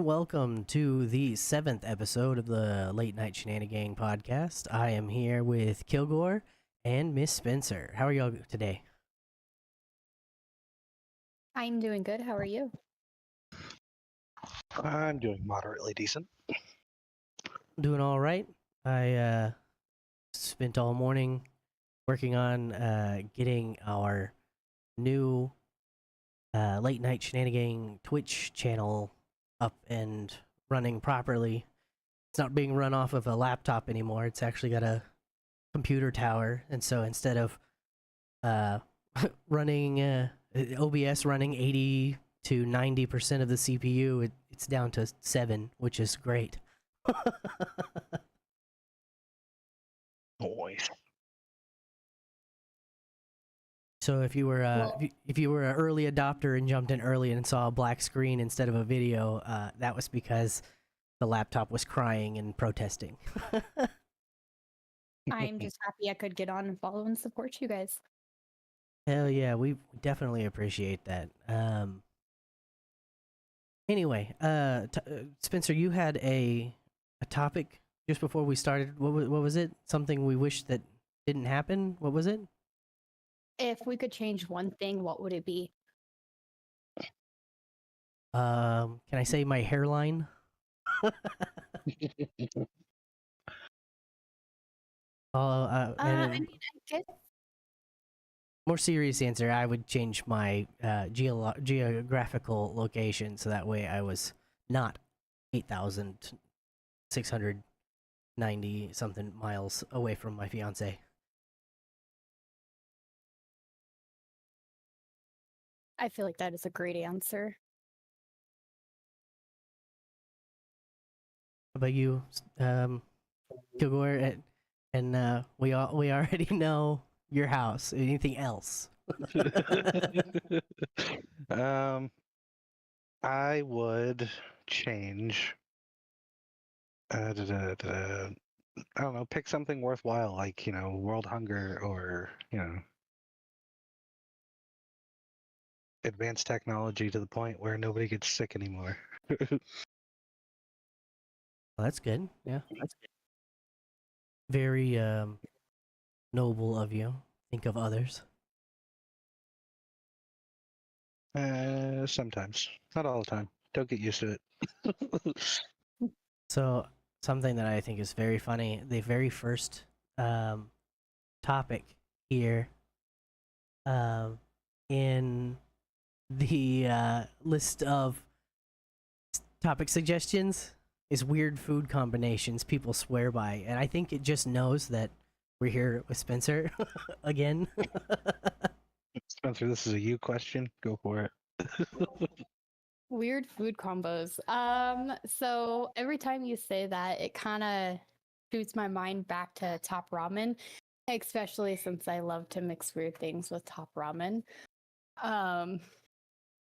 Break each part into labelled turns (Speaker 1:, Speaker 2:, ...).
Speaker 1: welcome to the 7th episode of the Late Night Shenanigang podcast. I am here with Killgore and Miss Spencer. How are y'all today?
Speaker 2: I'm doing good. How are you?
Speaker 3: I'm doing moderately decent.
Speaker 1: Doing all right. I spent all morning working on getting our new Late Night Shenanigang Twitch channel up and running properly. It's not being run off of a laptop anymore. It's actually got a computer tower, and so instead of running OBS running 80 to 90% of the CPU, it's down to 7, which is great.
Speaker 3: Noise.
Speaker 1: So if you were if you were an early adopter and jumped in early and saw a black screen instead of a video, that was because the laptop was crying and protesting.
Speaker 2: I'm just happy I could get on and follow and support you guys.
Speaker 1: Hell yeah, we definitely appreciate that. Anyway, Spencer, you had a topic just before we started. What was it? Something we wish that didn't happen? What was it?
Speaker 2: If we could change one thing, what would it be?
Speaker 1: Can I say my hairline?
Speaker 2: I mean, I guess
Speaker 1: More serious answer, I would change my geographical location so that way I was not 8,690 something miles away from my fiance.
Speaker 2: I feel like that is a great answer.
Speaker 1: How about you, Killgore? And we already know your house. Anything else?
Speaker 3: I would change. I don't know. Pick something worthwhile, like world hunger, or advanced technology to the point where nobody gets sick anymore.
Speaker 1: Well, that's good. Yeah, that's good. Very noble of you. Think of others.
Speaker 3: Sometimes, not all the time. Don't get used to it.
Speaker 1: So something that I think is very funny, the very first topic here in the list of topic suggestions is weird food combinations people swear by, and I think it just knows that we're here with Spencer again.
Speaker 3: Spencer, this is a you question. Go for it.
Speaker 2: Weird food combos. So every time you say that, it kind of shoots my mind back to top ramen, especially since I love to mix weird things with top ramen.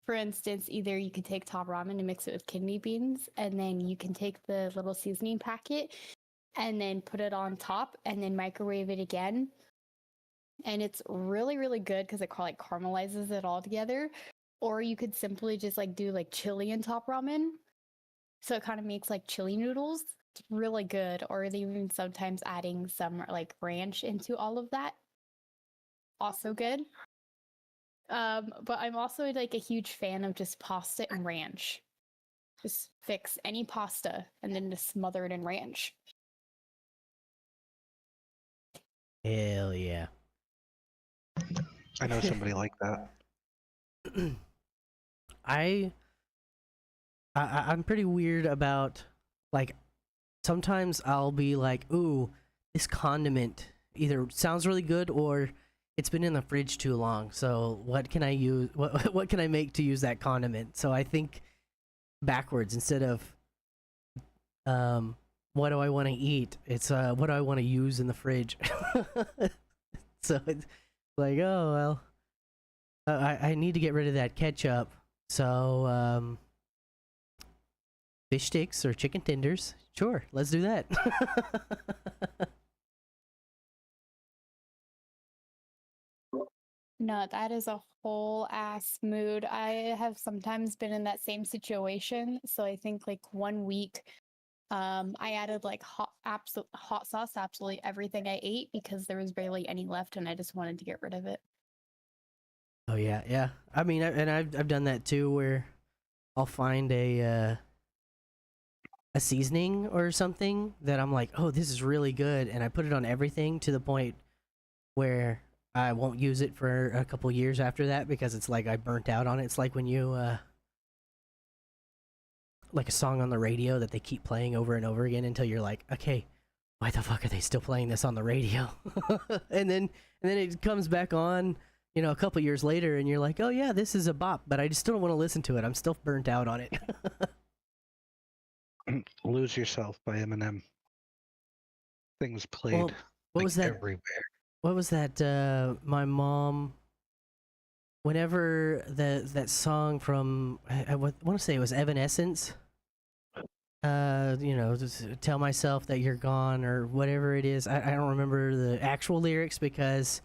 Speaker 2: For instance, either you can take top ramen and mix it with kidney beans, and then you can take the little seasoning packet and then put it on top and then microwave it again. And it's really, really good because it caramelizes it all together. Or you could simply just do chili and top ramen. So it kind of makes like chili noodles. It's really good. Or even sometimes adding some ranch into all of that. Also good. But I'm also a huge fan of just pasta and ranch. Just fix any pasta and then just smother it in ranch.
Speaker 1: Hell yeah.
Speaker 3: I know somebody like that.
Speaker 1: I'm pretty weird about, sometimes I'll be like, ooh, this condiment either sounds really good or it's been in the fridge too long, so what can I use, what can I make to use that condiment? So I think backwards. Instead of what do I want to eat, it's what do I want to use in the fridge. So it's like, oh well, I need to get rid of that ketchup, so fish sticks or chicken tenders. Sure, let's do that.
Speaker 2: No, that is a whole ass mood. I have sometimes been in that same situation. So I think like 1 week, I added like hot sauce to absolutely everything I ate because there was barely any left, and I just wanted to get rid of it.
Speaker 1: Oh yeah, yeah. I mean, I've done that too, where I'll find a seasoning or something that I'm like, oh, this is really good, and I put it on everything to the point where I won't use it for a couple years after that because it's like I burnt out on it. It's like when you like a song on the radio that they keep playing over and over again until you're like, okay, why the fuck are they still playing this on the radio? and then it comes back on, you know, a couple years later, and you're like, oh yeah, this is a bop, but I just still don't want to listen to it. I'm still burnt out on it.
Speaker 3: Lose Yourself by Eminem. Thing was played
Speaker 1: Well, what
Speaker 3: like
Speaker 1: was that?
Speaker 3: everywhere.
Speaker 1: What was that? My mom, whenever that song from I want to say it was Evanescence. You know, just tell myself that you're gone or whatever it is. I don't remember the actual lyrics because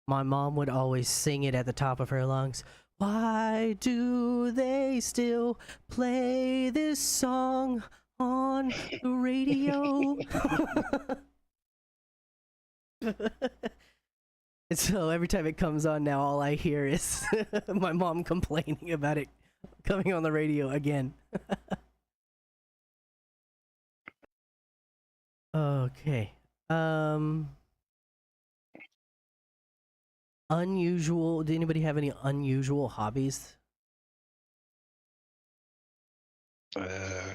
Speaker 1: my mom would always sing it at the top of her lungs. Why do they still play this song on the radio? And so every time it comes on now, all I hear is my mom complaining about it coming on the radio again. Okay. Um, Unusual. Did anybody have any unusual hobbies?
Speaker 3: Uh,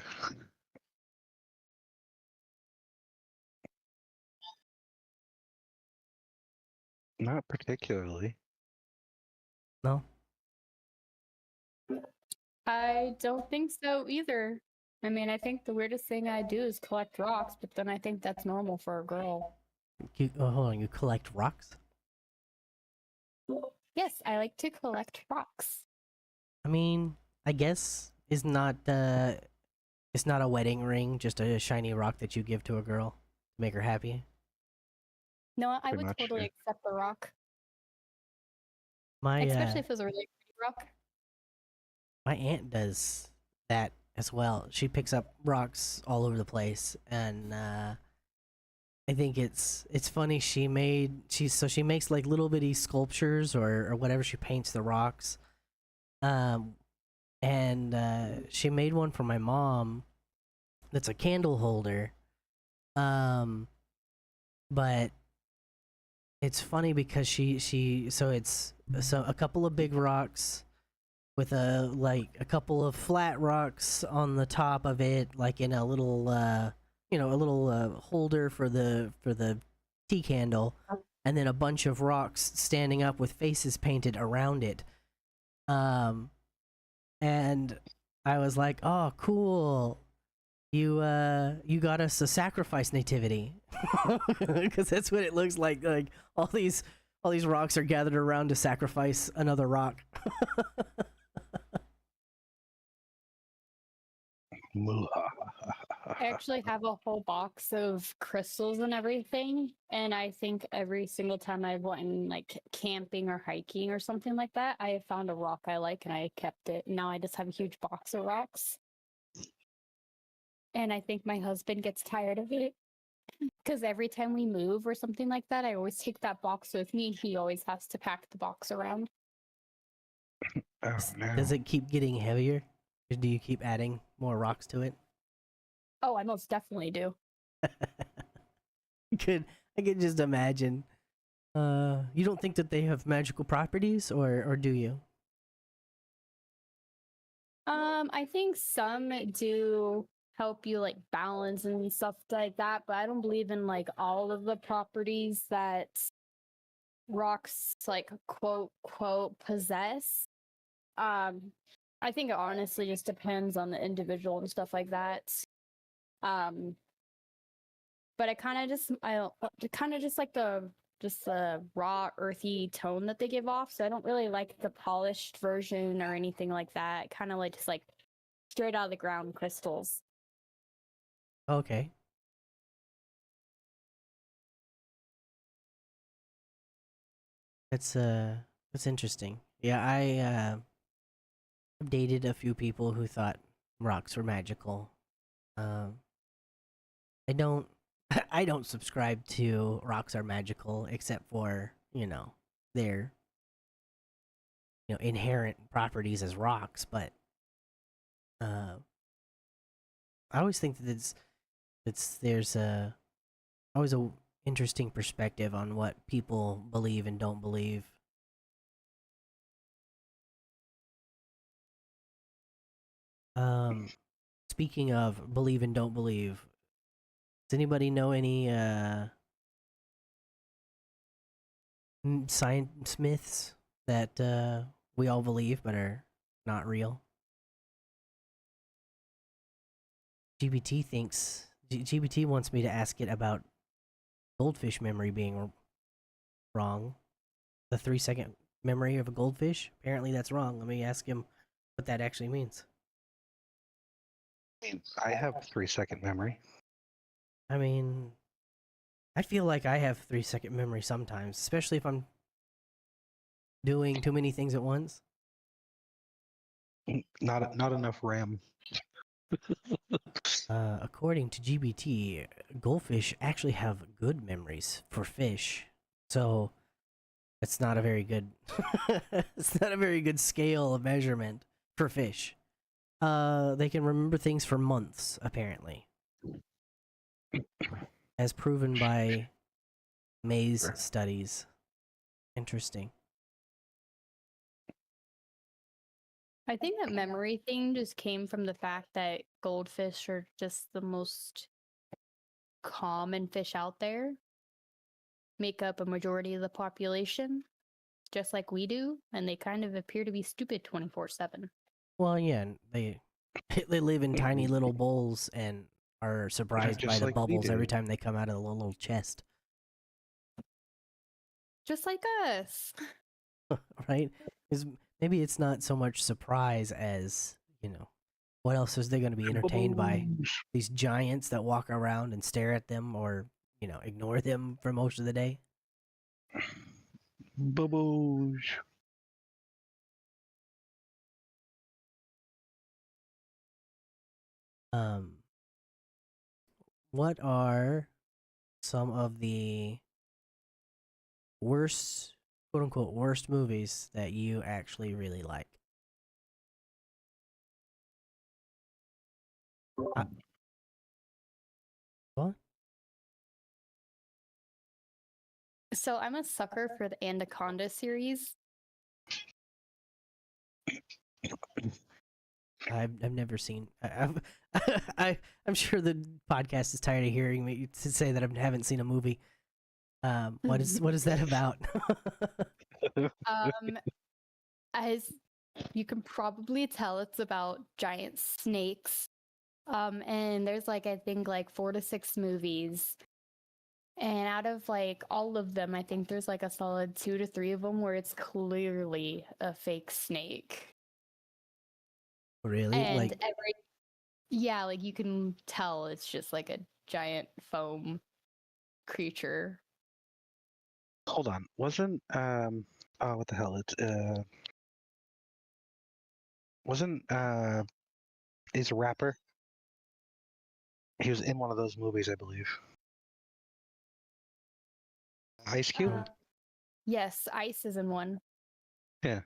Speaker 3: Not particularly.
Speaker 1: No.
Speaker 2: I don't think so either. I mean, I think the weirdest thing I do is collect rocks, but then I think that's normal for a girl.
Speaker 1: Hold on. You collect rocks?
Speaker 2: Yes, I like to collect rocks.
Speaker 1: I mean, I guess it's not a wedding ring, just a shiny rock that you give to a girl to make her happy.
Speaker 2: No, I
Speaker 3: Pretty
Speaker 2: would
Speaker 3: much,
Speaker 2: totally
Speaker 3: yeah.
Speaker 2: accept the rock,
Speaker 1: My
Speaker 2: especially if it was a really pretty rock.
Speaker 1: my aunt does that as well. She picks up rocks all over the place, and I think it's funny. She makes like little bitty sculptures or whatever. She paints the rocks. Um, and she made one for my mom. That's a candle holder. Um, but it's funny because so a couple of big rocks with a couple of flat rocks on the top of it, like in a little a little holder for the tea candle, and then a bunch of rocks standing up with faces painted around it. Um, and I was like, oh, cool. You got us a sacrifice nativity because that's what it looks like. Like all these rocks are gathered around to sacrifice another rock.
Speaker 2: I actually have a whole box of crystals and everything, and I think every single time I've went like camping or hiking or something like that, I have found a rock I like and I kept it. Now I just have a huge box of rocks. And I think my husband gets tired of it because every time we move or something like that, I always take that box with me and he always has to pack the box around.
Speaker 3: Oh
Speaker 1: Does
Speaker 3: no.
Speaker 1: it keep getting heavier? Or do you keep adding more rocks to it?
Speaker 2: Oh, I most definitely do.
Speaker 1: I could just imagine. You don't think that they have magical properties, or do you?
Speaker 2: I think some do help you like balance and stuff like that, but I don't believe in like all of the properties that rocks like quote possess. Um, I think it honestly just depends on the individual and stuff like that. Um, but I kind of just like the raw earthy tone that they give off. So I don't really like the polished version or anything like that. Kind of like just like straight out of the ground crystals.
Speaker 1: Okay. That's That's interesting. Yeah, I've dated a few people who thought rocks were magical. Um, I don't I don't subscribe to rocks are magical except for, their, inherent properties as rocks, but uh I always think that there's always a interesting perspective on what people believe and don't believe. Um Speaking of believe and don't believe, does anybody know any science myths that we all believe but are not real? GBT wants me to ask it about goldfish memory being wrong. The 3 second memory of a goldfish? Apparently that's wrong. Let me ask him what that actually means.
Speaker 3: I mean, I have 3 second memory.
Speaker 1: I mean, I feel like I have 3 second memory sometimes, especially if I'm doing too many things at once.
Speaker 3: Not enough RAM.
Speaker 1: According to GBT, goldfish actually have good memories for fish. So it's not a very good it's not a very good scale of measurement for fish. They can remember things for months, apparently. As proven by maze studies. Interesting.
Speaker 2: I think that memory thing just came from the fact that goldfish are just the most common fish out there, make up a majority of the population, just like we do, and they kind of appear to be stupid 24/7.
Speaker 1: Well, yeah, and they they live in tiny little bowls and are surprised by
Speaker 3: Just
Speaker 1: the
Speaker 3: like we
Speaker 1: bubbles every
Speaker 3: do.
Speaker 1: time they come out of the little chest,
Speaker 2: Just like us.
Speaker 1: right? Because maybe it's not so much surprise as, what else is they going to be entertained by?
Speaker 3: Baboosh.
Speaker 1: These giants that walk around and stare at them or, ignore them for most of the day?
Speaker 3: Baboosh.
Speaker 1: Um, what are some of the worst, quote unquote, worst movies that you actually really like? Uh, what?
Speaker 2: So I'm a sucker for the Anaconda series.
Speaker 1: I've never seen. I'm sure the podcast is tired of hearing me to say that I haven't seen a movie. What is that about?
Speaker 2: Um, as you can probably tell, it's about giant snakes. And there's like I think like 4 to 6 movies. And out of like all of them, I think there's like a solid 2 to 3 of them where it's clearly a fake snake.
Speaker 1: Really?
Speaker 2: And
Speaker 1: Like,
Speaker 2: yeah, like you can tell it's just like a giant foam creature.
Speaker 3: Hold on. Wasn't oh, what the hell? It's wasn't he's a rapper. He was in one of those movies, I believe. Ice Cube?
Speaker 2: Yes, Ice is in one.
Speaker 3: Yeah,
Speaker 1: I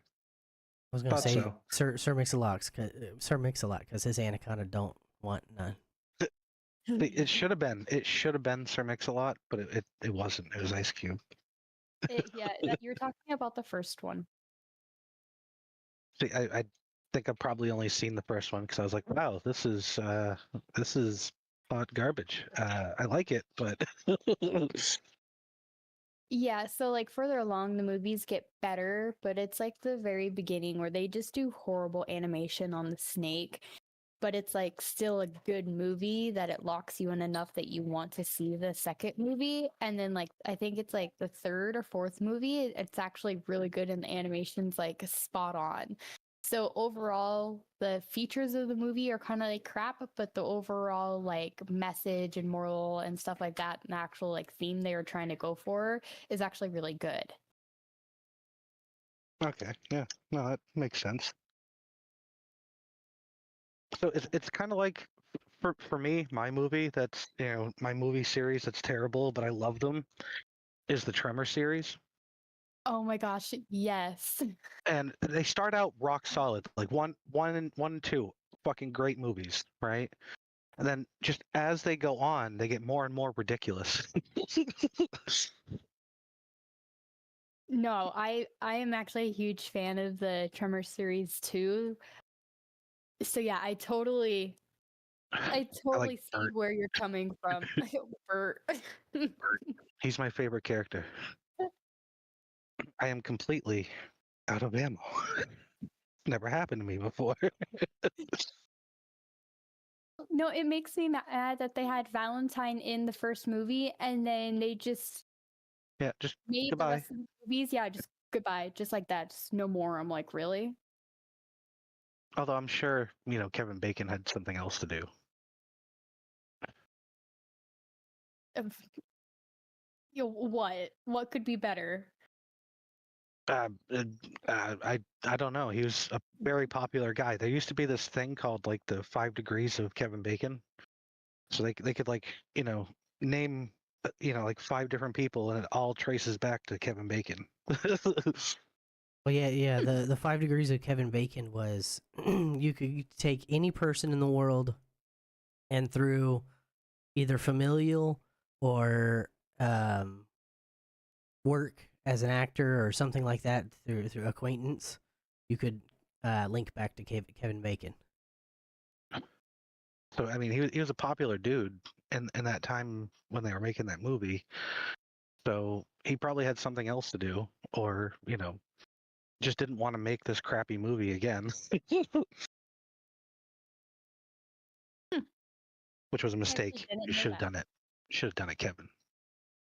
Speaker 1: was gonna
Speaker 3: thought
Speaker 1: say,
Speaker 3: so.
Speaker 1: Sir Mix-a-Lot, because his anaconda don't want none.
Speaker 3: It should have been. It should have been Sir Mix-a-Lot, but it wasn't. It was Ice Cube.
Speaker 2: Yeah, you're talking about the first one.
Speaker 3: See, I think I've probably only seen the first one because I was like, wow, this is hot garbage. I like it, but
Speaker 2: Yeah, so like further along, the movies get better, but it's like the very beginning where they just do horrible animation on the snake. But it's like still a good movie that it locks you in enough that you want to see the second movie. And then like I think it's like the third or fourth movie, it's actually really good and the animation's like spot on. So overall, the features of the movie are kind of like crap, but the overall like message and moral and stuff like that, and actual like theme they were trying to go for is actually really good.
Speaker 3: Okay, yeah, no, that makes sense. So it's kind of like for me, my movie that's my movie series that's terrible, but I love them is the Tremor series.
Speaker 2: Oh my gosh, yes.
Speaker 3: And they start out rock solid, like one and two, fucking great movies, right? And then just as they go on, they get more and more ridiculous.
Speaker 2: No, I am actually a huge fan of the Tremor series too. So yeah, I totally
Speaker 3: I like
Speaker 2: see
Speaker 3: Bert.
Speaker 2: where you're coming from. Bert.
Speaker 3: Bert. He's my favorite character. I am completely out of ammo. Never happened to me before.
Speaker 2: No, it makes me mad that they had Valentine in the first movie and then they just
Speaker 3: Yeah, just
Speaker 2: made the
Speaker 3: goodbye.
Speaker 2: rest of the movies. Yeah, just goodbye, just like that. Just no more. I'm like, really?
Speaker 3: Although I'm sure, Kevin Bacon had something else to do.
Speaker 2: Um, what? What could be better?
Speaker 3: Uh, uh, I don't know. He was a very popular guy. There used to be this thing called like the 5 degrees of Kevin Bacon. So they could like name like 5 different people and it all traces back to Kevin Bacon.
Speaker 1: Well, yeah. The 5 degrees of Kevin Bacon was you could take any person in the world, and through either familial or um, work as an actor or something like that, through acquaintance, you could link back to Kevin Bacon.
Speaker 3: So I mean, he was a popular dude in that time when they were making that movie. So he probably had something else to do, or just didn't want to make this crappy movie again,
Speaker 2: Hmm,
Speaker 3: which was a
Speaker 2: I actually
Speaker 3: mistake. You
Speaker 2: didn't know
Speaker 3: should have
Speaker 2: that.
Speaker 3: done it. Should have done it, Kevin.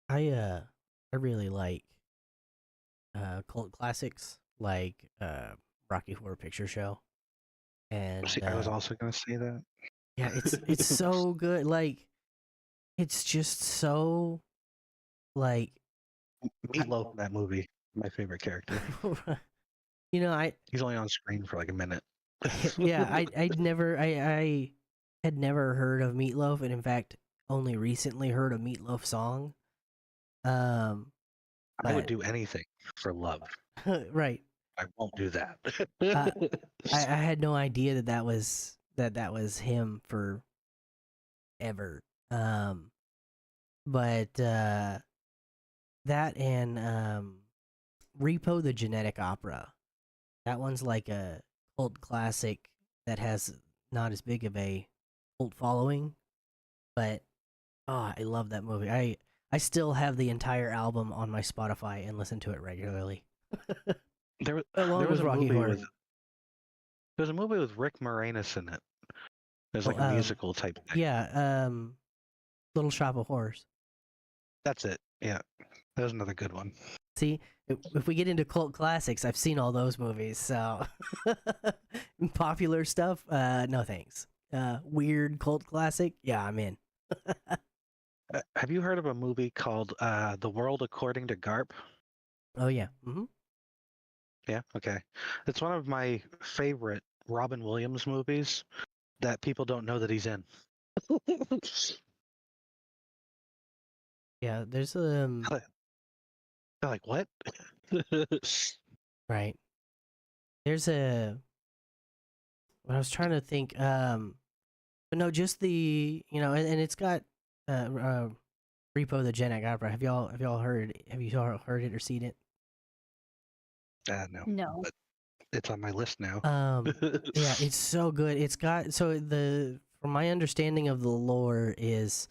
Speaker 1: I really like cult classics like Rocky Horror Picture Show, and
Speaker 3: See, I was also gonna say that.
Speaker 1: yeah, it's so good. Like it's just so like I,
Speaker 3: Meatloaf in that movie, my favorite character.
Speaker 1: I
Speaker 3: He's only on screen for like a minute.
Speaker 1: yeah, I had never heard of Meatloaf, and in fact only recently heard a Meatloaf song. Um,
Speaker 3: I would
Speaker 1: but
Speaker 3: do anything for love.
Speaker 1: right,
Speaker 3: I won't do that.
Speaker 1: uh, I had no idea that was him forever. Um, but that and Repo the Genetic Opera. That one's like a cult classic that has not as big of a cult following, but oh, I love that movie. I still have the entire album on my Spotify and listen to it regularly.
Speaker 3: there,
Speaker 1: Along
Speaker 3: there was
Speaker 1: with
Speaker 3: a
Speaker 1: Rocky
Speaker 3: movie
Speaker 1: Horror.
Speaker 3: with There's a movie with Rick Moranis in it. There's
Speaker 1: Oh,
Speaker 3: like a musical type thing.
Speaker 1: yeah, Little Shop of Horrors.
Speaker 3: That's it. Yeah, that was another good one.
Speaker 1: See, if we get into cult classics, I've seen all those movies. So popular stuff, no thanks. Weird cult classic, yeah, I'm in.
Speaker 3: Have you heard of a movie called The World According to Garp?
Speaker 1: Oh yeah. Hmm.
Speaker 3: Yeah, okay. It's one of my favorite Robin Williams movies that people don't know that he's in.
Speaker 1: Yeah, there's
Speaker 3: They're like, what?
Speaker 1: right. There's a. I was trying to think. But no, just the and it's got Repo the Genetic Opera. Have y'all heard? Have you all heard it or seen it?
Speaker 3: No,
Speaker 2: No.
Speaker 3: but it's on my list now.
Speaker 1: Yeah, it's so good. It's got from my understanding of the lore is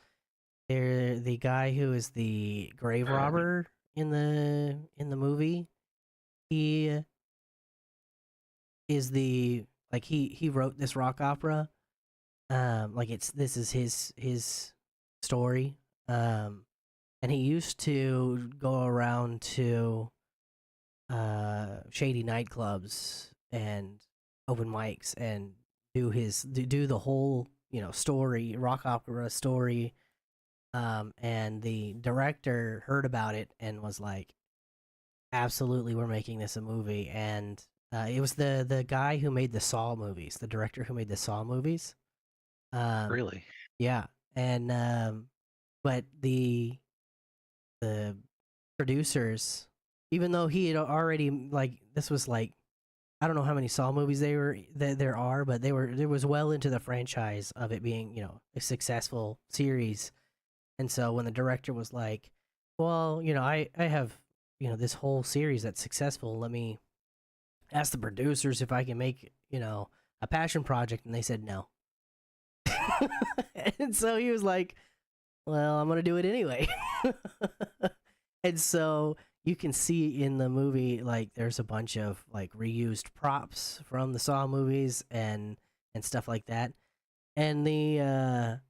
Speaker 1: there the guy who is the grave robber in the movie. He is the like he wrote this rock opera. Like this is his story. And he used to go around to shady nightclubs and open mics and do the whole story, rock opera story. And the director heard about it and was like, absolutely we're making this a movie, and it was the guy who made the Saw movies, the director who made the Saw movies. Um,
Speaker 3: Really?
Speaker 1: yeah, and but the producers, even though he had already like this was like I don't know how many Saw movies there are, but there was well into the franchise of it being a successful series. And so when the director was like, "Well, I have this whole series that's successful. Let me ask the producers if I can make a passion project," and they said no. And so he was like, "Well, I'm gonna do it anyway." And so you can see in the movie like there's a bunch of like reused props from the Saw movies and stuff like that. And the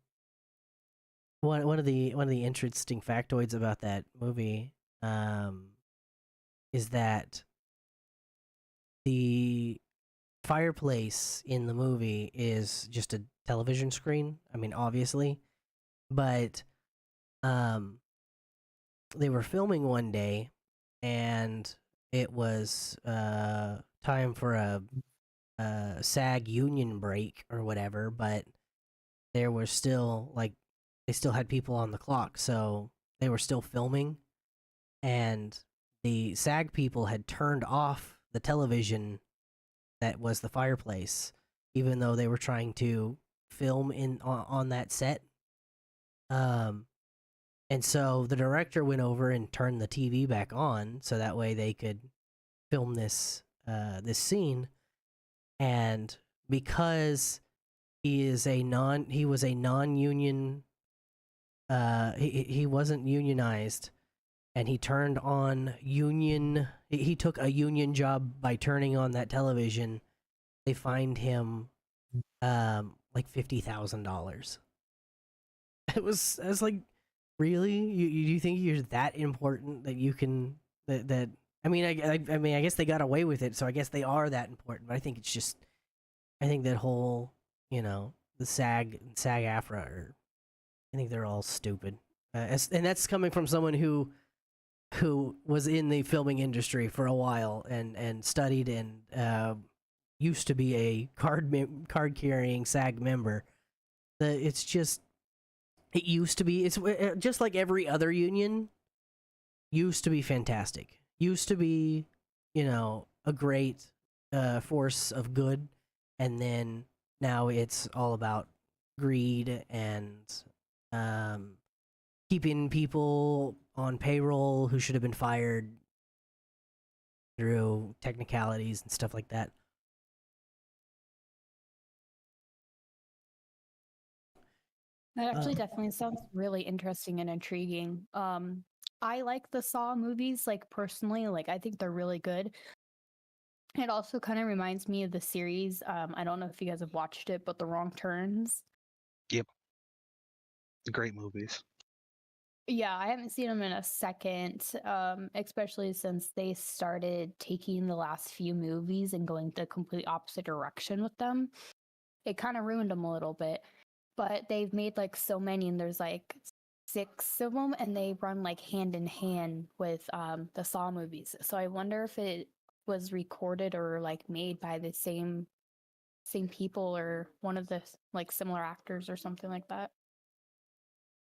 Speaker 1: one of the interesting factoids about that movie um is that the fireplace in the movie is just a television screen. I mean, obviously, but um they were filming one day and it was time for a SAG union break or whatever, but there was still like they still had people on the clock, so they were still filming, and the SAG people had turned off the television that was the fireplace, even though they were trying to film on that set. Um, and so the director went over and turned the TV back on so that way they could film this scene. And because he was a non-union, he wasn't unionized, and he turned on union. He took a union job by turning on that television. They fined him like $50,000. I was like, really? You think you're that important that you can that I mean I mean I guess they got away with it, so I guess they are that important. But I think it's just I think that whole the SAG AFRA I think they're all stupid, and that's coming from someone who was in the filming industry for a while and studied and used to be a card carrying SAG member. It's just it used to be it's just like every other union used to be fantastic. Used to be a great force of good, and then now it's all about greed and um, keeping people on payroll who should have been fired through technicalities and stuff like that.
Speaker 2: That actually
Speaker 1: Um,
Speaker 2: definitely sounds really interesting and intriguing. I like the Saw movies, like personally, like I think they're really good. It also kind of reminds me of the series. I don't know if you guys have watched it, but The Wrong Turns.
Speaker 3: Yep. Great movies.
Speaker 2: Yeah, I haven't seen them in a second, especially since they started taking the last few movies and going the complete opposite direction with them. It kind of ruined them a little bit, but they've made like so many, and there's like 6 of them, and they run like hand in hand with the Saw movies. So I wonder if it was recorded or like made by the same people or one of the like similar actors or something like that.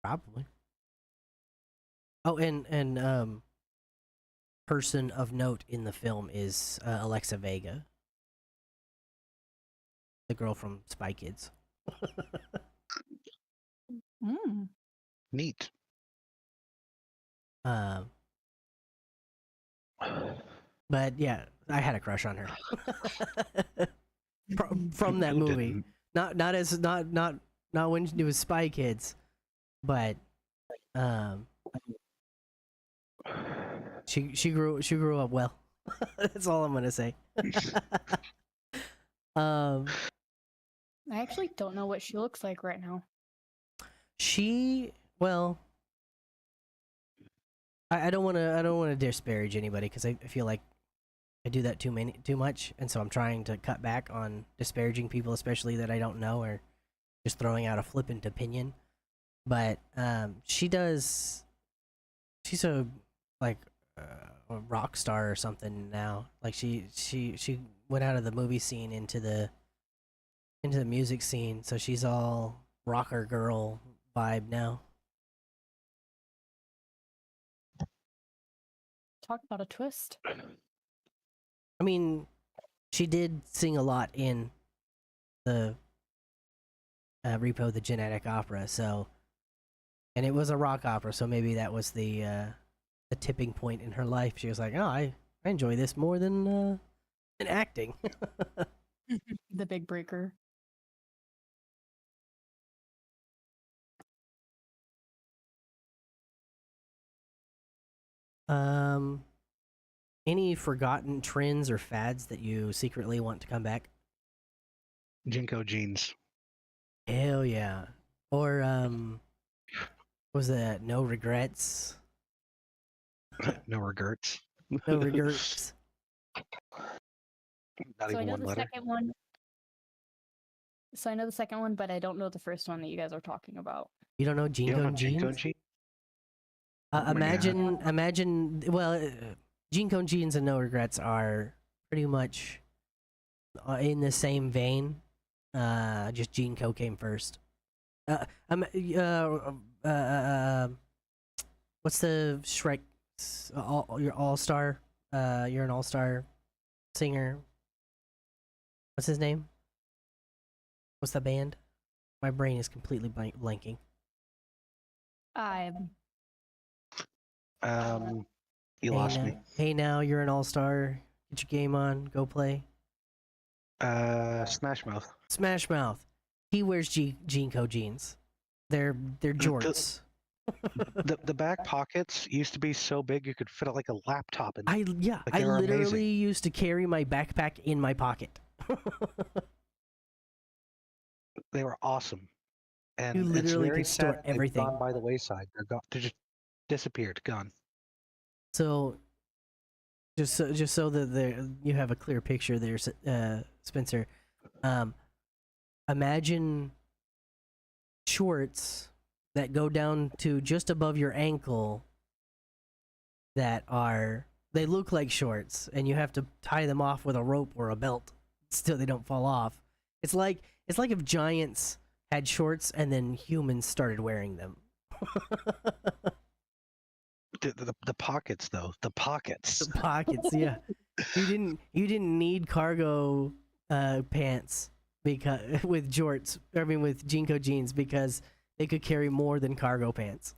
Speaker 1: Probably. Oh, and person of note in the film is Alexa Vega, the girl from Spy Kids.
Speaker 2: Mm.
Speaker 3: Neat.
Speaker 1: Um, but yeah, I had a crush on her from that
Speaker 3: Who
Speaker 1: movie.
Speaker 3: didn't?
Speaker 1: Not when it was Spy Kids, but um, she grew up well. That's all I'm gonna say. um,
Speaker 2: I actually don't know what she looks like right now.
Speaker 1: she well, I don't want to disparage anybody because I feel like I do that too much, and so I'm trying to cut back on disparaging people, especially that I don't know, or just throwing out a flippant opinion. But she's a like a rock star or something now. Like she went out of the movie scene into the music scene, so she's all rocker girl vibe now.
Speaker 2: Talk about a twist.
Speaker 1: I mean, she did sing a lot in the Repo the Genetic Opera, so, and it was a rock opera, so maybe that was the tipping point in her life. She was like, "Oh, I enjoy this more than acting."
Speaker 2: The big breaker.
Speaker 1: um, any forgotten trends or fads that you secretly want to come back?
Speaker 3: Jinko jeans.
Speaker 1: Hell yeah! Or what was that no regrets?
Speaker 3: No regrets.
Speaker 1: No regrets.
Speaker 3: Not
Speaker 2: So I
Speaker 3: even
Speaker 2: know
Speaker 3: one
Speaker 2: the
Speaker 3: letter.
Speaker 2: second one. So I know the second one, but I don't know the first one that you guys are talking about.
Speaker 1: You don't know
Speaker 3: You don't know
Speaker 1: Jinko
Speaker 3: Jinko
Speaker 1: jeans?
Speaker 3: jeans? Oh my God.
Speaker 1: Imagine. Well, Jinko jeans and no regrets are pretty much in the same vein. Just Jinko came first. I'm what's the Shrek? Your all star. You're an all star singer. What's his name? What's the band? My brain is completely blanking.
Speaker 2: I
Speaker 3: You lost me.
Speaker 1: Hey now, you're an all star. Get your game on. Go play.
Speaker 3: Smash Mouth.
Speaker 1: Smash Mouth. He wears Jinko jeans. They're jorts.
Speaker 3: The back pockets used to be so big you could fit it like a laptop in.
Speaker 1: I
Speaker 3: Like,
Speaker 1: I
Speaker 3: they were
Speaker 1: literally
Speaker 3: amazing.
Speaker 1: used to carry my backpack in my pocket.
Speaker 3: They were awesome,
Speaker 1: You
Speaker 3: and it's
Speaker 1: literally
Speaker 3: very
Speaker 1: could store
Speaker 3: sad they've
Speaker 1: everything.
Speaker 3: gone by the wayside. They're gone. They just disappeared. Gone.
Speaker 1: So just so that you have a clear picture there, Spencer. Um, imagine shorts that go down to just above your ankle that are they look like shorts and you have to tie them off with a rope or a belt so they don't fall off. It's like if giants had shorts and then humans started wearing them.
Speaker 3: The pockets though. The pockets.
Speaker 1: The pockets, yeah. You didn't need cargo pants because with jorts. I mean with Jinko jeans because they could carry more than cargo pants.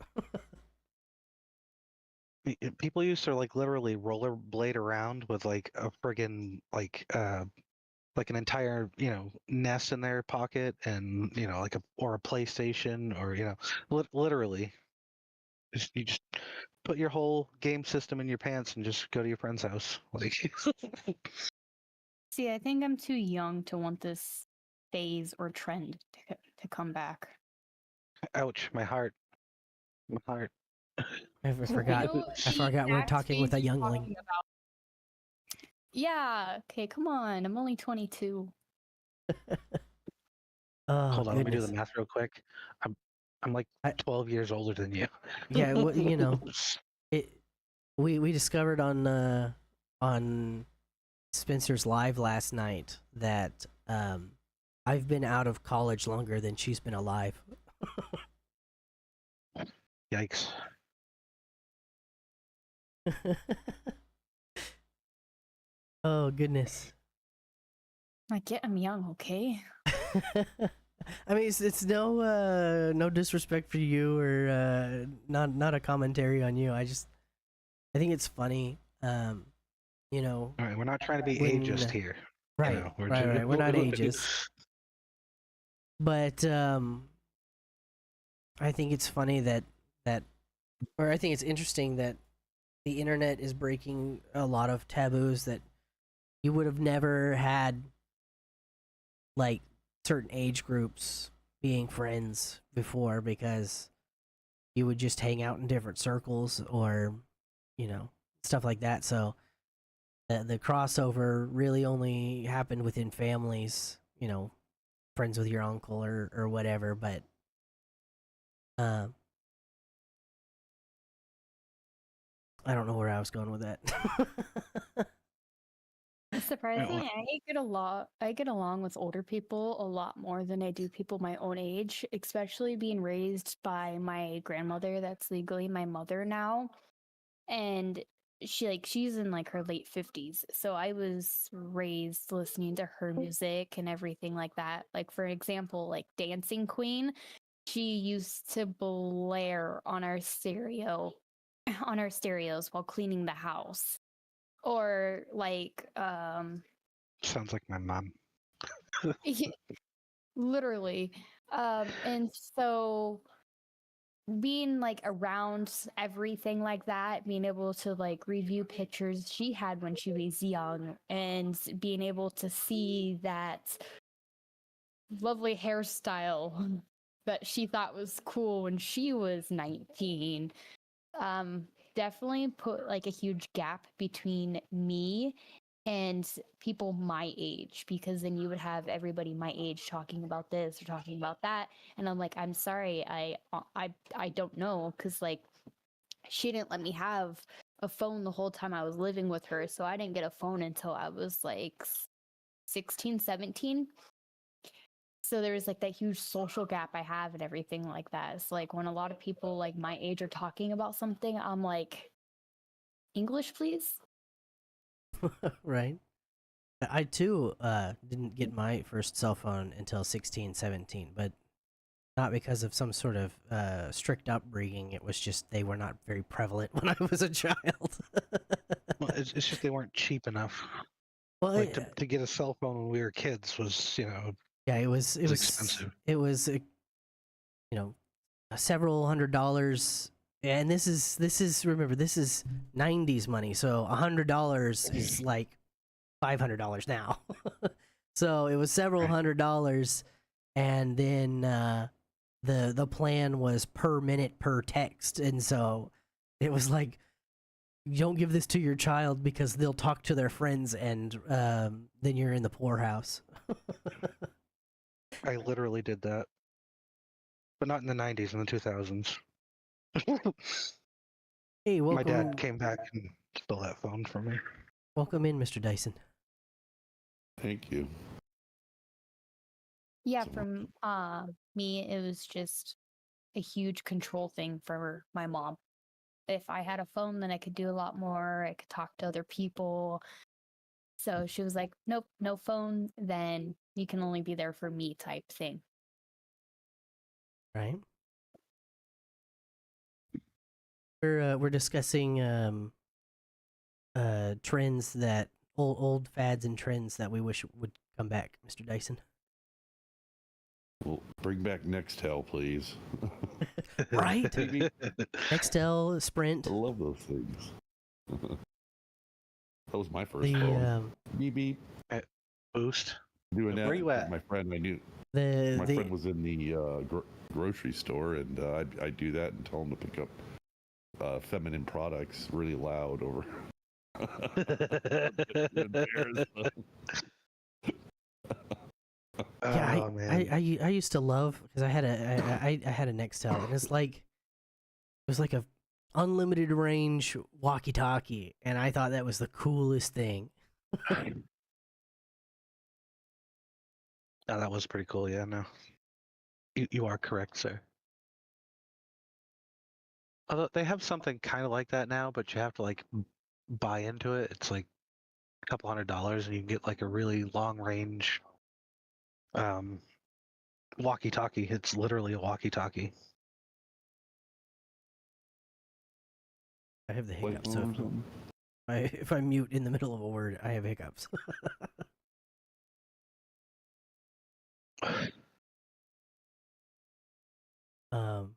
Speaker 3: People used to like literally rollerblade around with like a friggin' like an entire nest in their pocket, and like a PlayStation, or literally you just put your whole game system in your pants and just go to your friend's house. Like,
Speaker 2: see. I think I'm too young to want this phase or trend to come back.
Speaker 3: ouch, my heart, my heart.
Speaker 1: I forgot. I forgot we're talking with a youngling.
Speaker 2: Yeah. Okay. Come on. I'm only 22.
Speaker 1: Oh
Speaker 3: Hold on, let me do
Speaker 1: goodness.
Speaker 3: the math real quick. I'm like
Speaker 1: I,
Speaker 3: 12 years older than you.
Speaker 1: yeah, well, it. We discovered on Spencer's live last night that I've been out of college longer than she's been alive.
Speaker 3: Yikes.
Speaker 1: Oh goodness.
Speaker 2: I get I'm young. Okay.
Speaker 1: I mean, it's no disrespect for you or not a commentary on you. I think it's funny.
Speaker 3: All right, we're not trying to be ageist
Speaker 1: When
Speaker 3: here.
Speaker 1: right,
Speaker 3: We're
Speaker 1: right. We're not ageist, but I think it's funny or I think it's interesting that the internet is breaking a lot of taboos that you would have never had, like certain age groups being friends before because you would just hang out in different circles or stuff like that. So the crossover really only happened within families, friends with your uncle or whatever. But um I don't know where I was going with that.
Speaker 2: Surprisingly, I get along with older people a lot more than I do people my own age, especially being raised by my grandmother that's legally my mother now. And she's in like her late 50s. So I was raised listening to her music and everything like that. Like for example, like Dancing Queen, she used to blare on our stereos while cleaning the house. Or like
Speaker 3: Sounds like my mom.
Speaker 2: literally. And so being like around everything like that, being able to like review pictures she had when she was young, and being able to see that lovely hairstyle that she thought was cool when she was 19, definitely put like a huge gap between me and people my age, because then you would have everybody my age talking about this or talking about that, and I'm like, I'm sorry, I don't know, because like she didn't let me have a phone the whole time I was living with her, so I didn't get a phone until I was like 16, 17. So there was like that huge social gap I have and everything like that. It's like when a lot of people like my age are talking about something, I'm like, English, please.
Speaker 1: Right. I too didn't get my first cell phone until 16, 17, but not because of some sort of strict upbringing. It was just they were not very prevalent when I was a child.
Speaker 3: Well, it's just they weren't cheap enough.
Speaker 1: Well,
Speaker 3: Like to get a cell phone when we were kids was,
Speaker 1: yeah, it was
Speaker 3: expensive.
Speaker 1: several $100s, and this is remember, this is 90s money, so $100 is like $500 now. So it was several
Speaker 3: Right.
Speaker 1: $100s, and then the plan was per minute per text, and so it was like, you don't give this to your child because they'll talk to their friends, and then you're in the poorhouse.
Speaker 3: I literally did that, but not in the 90s, in the 2000s.
Speaker 1: Hey,
Speaker 3: My dad
Speaker 1: welcome,
Speaker 3: came back and stole that phone from me.
Speaker 1: welcome in, Mr. Dyson.
Speaker 4: Thank you.
Speaker 2: Yeah,
Speaker 4: So
Speaker 2: from me, it was just a huge control thing for my mom. If I had a phone, then I could do a lot more. I could talk to other people. So she was like, nope, no phone, then you can only be there for me type thing.
Speaker 1: Right. We're discussing trends that old fads and trends that we wish would come back, Mr. Dyson.
Speaker 4: Well, bring back Nextel, please.
Speaker 1: Right?
Speaker 4: Maybe.
Speaker 1: Nextel, Sprint,
Speaker 4: I love those things. That was my first
Speaker 1: the
Speaker 4: phone. Beep beep.
Speaker 3: Boost.
Speaker 4: Doing that.
Speaker 3: Where you at?
Speaker 4: My friend, I knew.
Speaker 1: the
Speaker 4: My
Speaker 1: the
Speaker 4: friend was in the grocery store, and I'd do that and tell him to pick up feminine products really loud over.
Speaker 1: yeah,
Speaker 3: Oh man.
Speaker 1: I used to love, because I had a Nextel, and it was like a unlimited range walkie-talkie, and I thought that was the coolest thing.
Speaker 3: Oh, that was pretty cool. Yeah, no. You are correct, sir. Although they have something kind of like that now, but you have to like buy into it. It's like a couple $100, and you can get like a really long range um, walkie-talkie. It's literally a walkie-talkie.
Speaker 1: I have the
Speaker 4: Play
Speaker 1: hiccups,
Speaker 4: phone
Speaker 1: so
Speaker 4: or something.
Speaker 1: if I mute in the middle of a word, I have hiccups. um,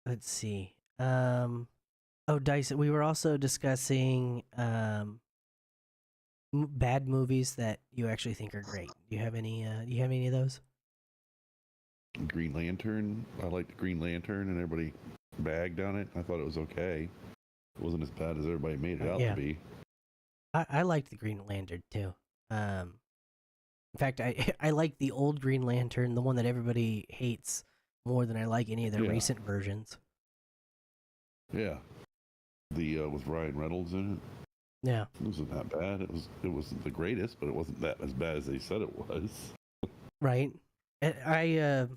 Speaker 1: let's see. Oh, Dyson. We were also discussing bad movies that you actually think are great. Do you have any? Do you have any of those?
Speaker 4: Green Lantern. I liked the Green Lantern, and everybody bagged on it. I thought it was okay. It wasn't as bad as everybody made it out
Speaker 1: Yeah.
Speaker 4: to be.
Speaker 1: I liked the Green Lantern too. In fact, I like the old Green Lantern, the one that everybody hates, more than I like any of the
Speaker 4: Yeah.
Speaker 1: recent versions.
Speaker 4: Yeah. The with Ryan Reynolds in it.
Speaker 1: Yeah.
Speaker 4: It wasn't that bad. It wasn't the greatest, but it wasn't that as bad as they said it was.
Speaker 1: Right. I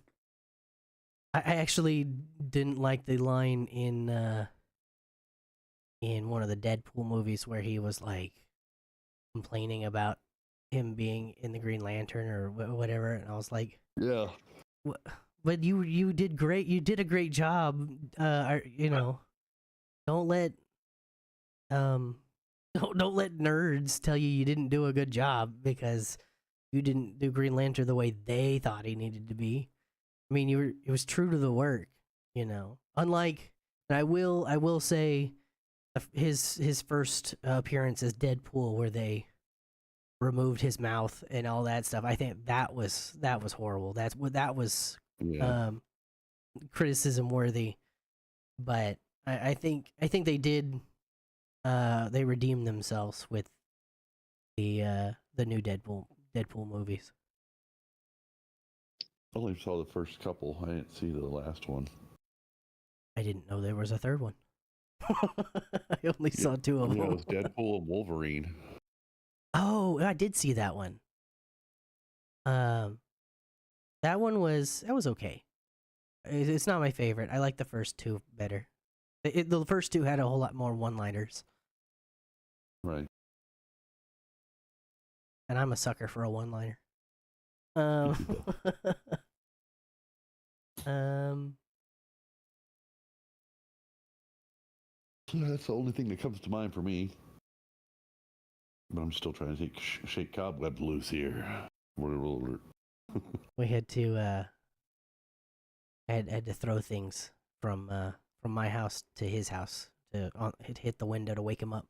Speaker 1: actually didn't like the line in one of the Deadpool movies where he was like complaining about him being in the Green Lantern or whatever, and I was like,
Speaker 4: Yeah.
Speaker 1: but you did great. You did a great job. You know, don't let don't let nerds tell you didn't do a good job because you didn't do Green Lantern the way they thought he needed to be. I mean, it was true to the work, you know. Unlike, and I will say, his first appearance as Deadpool, where they removed his mouth and all that stuff. I think that was horrible. That was
Speaker 4: Yeah.
Speaker 1: criticism worthy. But I think they did. They redeemed themselves with the new Deadpool movies.
Speaker 4: I only saw the first couple. I didn't see the last one.
Speaker 1: I didn't know there was a third one. I only saw two of
Speaker 4: Yeah,
Speaker 1: them.
Speaker 4: it was Deadpool and Wolverine.
Speaker 1: Oh, I did see that one. That was okay. It's not my favorite. I like the first two better. The first two had a whole lot more one-liners,
Speaker 4: Right.
Speaker 1: and I'm a sucker for a one-liner. Um, um,
Speaker 4: That's the only thing that comes to mind for me. But I'm still trying to shake cobwebs loose here.
Speaker 1: we had to had to throw things from my house to his house to hit the window to wake him up.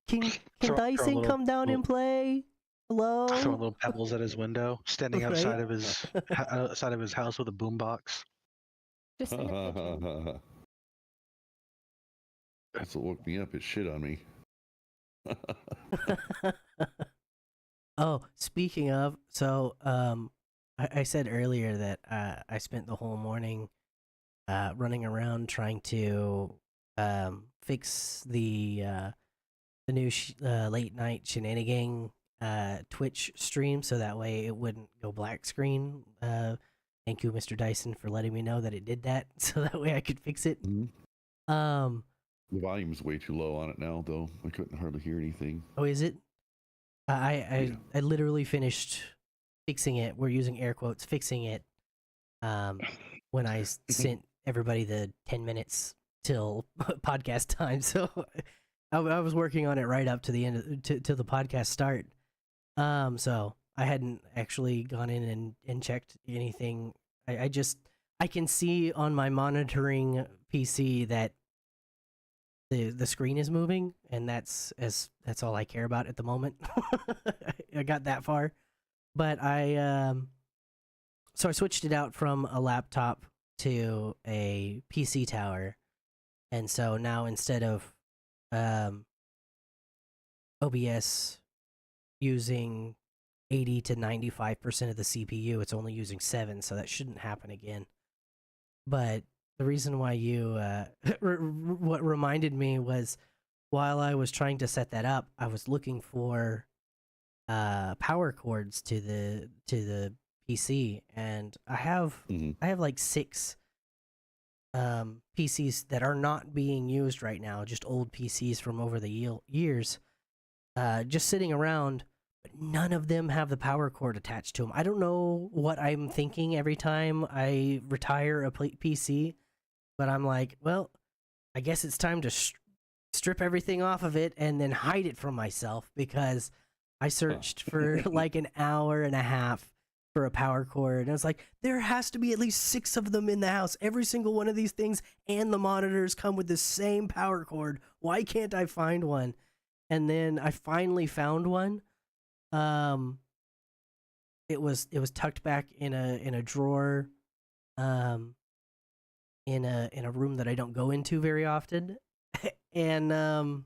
Speaker 1: Can
Speaker 3: Throw
Speaker 1: Dyson
Speaker 3: little-
Speaker 1: come down and play? Hello?
Speaker 3: Throwing little pebbles at his window, standing outside
Speaker 1: Right?
Speaker 3: of his outside of his house with a boombox.
Speaker 2: Just send a pigeon.
Speaker 4: That's what woke me up. It shit on me.
Speaker 1: Oh, speaking of, so I said earlier that I spent the whole morning running around trying to fix the new late night shenanigan Twitch stream so that way it wouldn't go black screen. Thank you, Mr. Dyson, for letting me know that it did that, so that way I could fix it.
Speaker 4: The volume's way too low on it now, though. I couldn't hardly hear anything.
Speaker 1: Oh, is it? I literally finished fixing it. We're using air quotes, fixing it. When I sent everybody the 10 minutes till podcast time, so I was working on it right up to the end to the podcast start. So I hadn't actually gone in and checked anything. I can see on my monitoring PC that the screen is moving, and that's all I care about at the moment. I got that far, but so I switched it out from a laptop to a PC tower, and so now instead of OBS using 80 to 95% of the CPU, it's only using 7, so that shouldn't happen again. But the reason why you what reminded me was while I was trying to set that up, I was looking for power cords to the PC, and I have like 6 PCs that are not being used right now, just old PCs from over the years, just sitting around, but none of them have the power cord attached to them. I don't know what I'm thinking every time I retire a PC, but I'm like, well, I guess it's time to strip everything off of it and then hide it from myself, because I searched for like an hour and a half for a power cord, and I was like, there has to be at least 6 of them in the house. Every single one of these things and the monitors come with the same power cord. Why can't I find one? And then I finally found one. It was tucked back in a drawer, in a room that I don't go into very often. And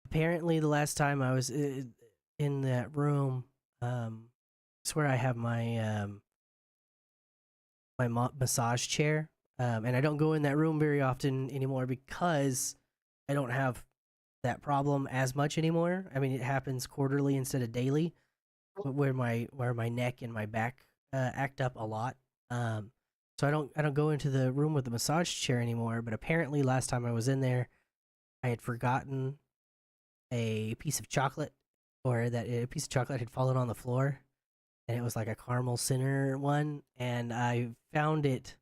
Speaker 1: apparently the last time I was in that room, it's where I have my my massage chair, and I don't go in that room very often anymore because I don't have that problem as much anymore. I mean, it happens quarterly instead of daily, where my neck and my back act up a lot. So I don't go into the room with the massage chair anymore. But apparently, last time I was in there, I had forgotten a piece of chocolate, or that a piece of chocolate had fallen on the floor, and it was like a caramel cinnamon one, and I found it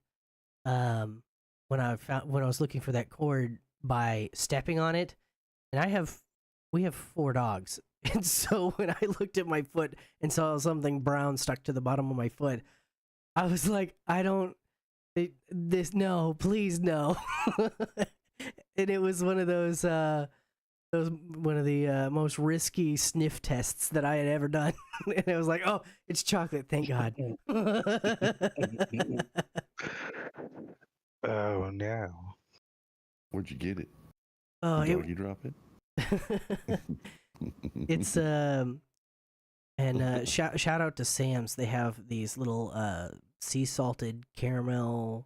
Speaker 1: when I was looking for that cord by stepping on it, and we have 4 dogs, and so when I looked at my foot and saw something brown stuck to the bottom of my foot, I was like, no, please no. And it was one of those one of the most risky sniff tests that I had ever done. And I was like, oh, it's chocolate, thank God.
Speaker 3: Oh no.
Speaker 4: Where'd you get it?
Speaker 1: Oh,
Speaker 4: Did you drop it?
Speaker 1: it's and shout out to Sam's. They have these little sea salted caramel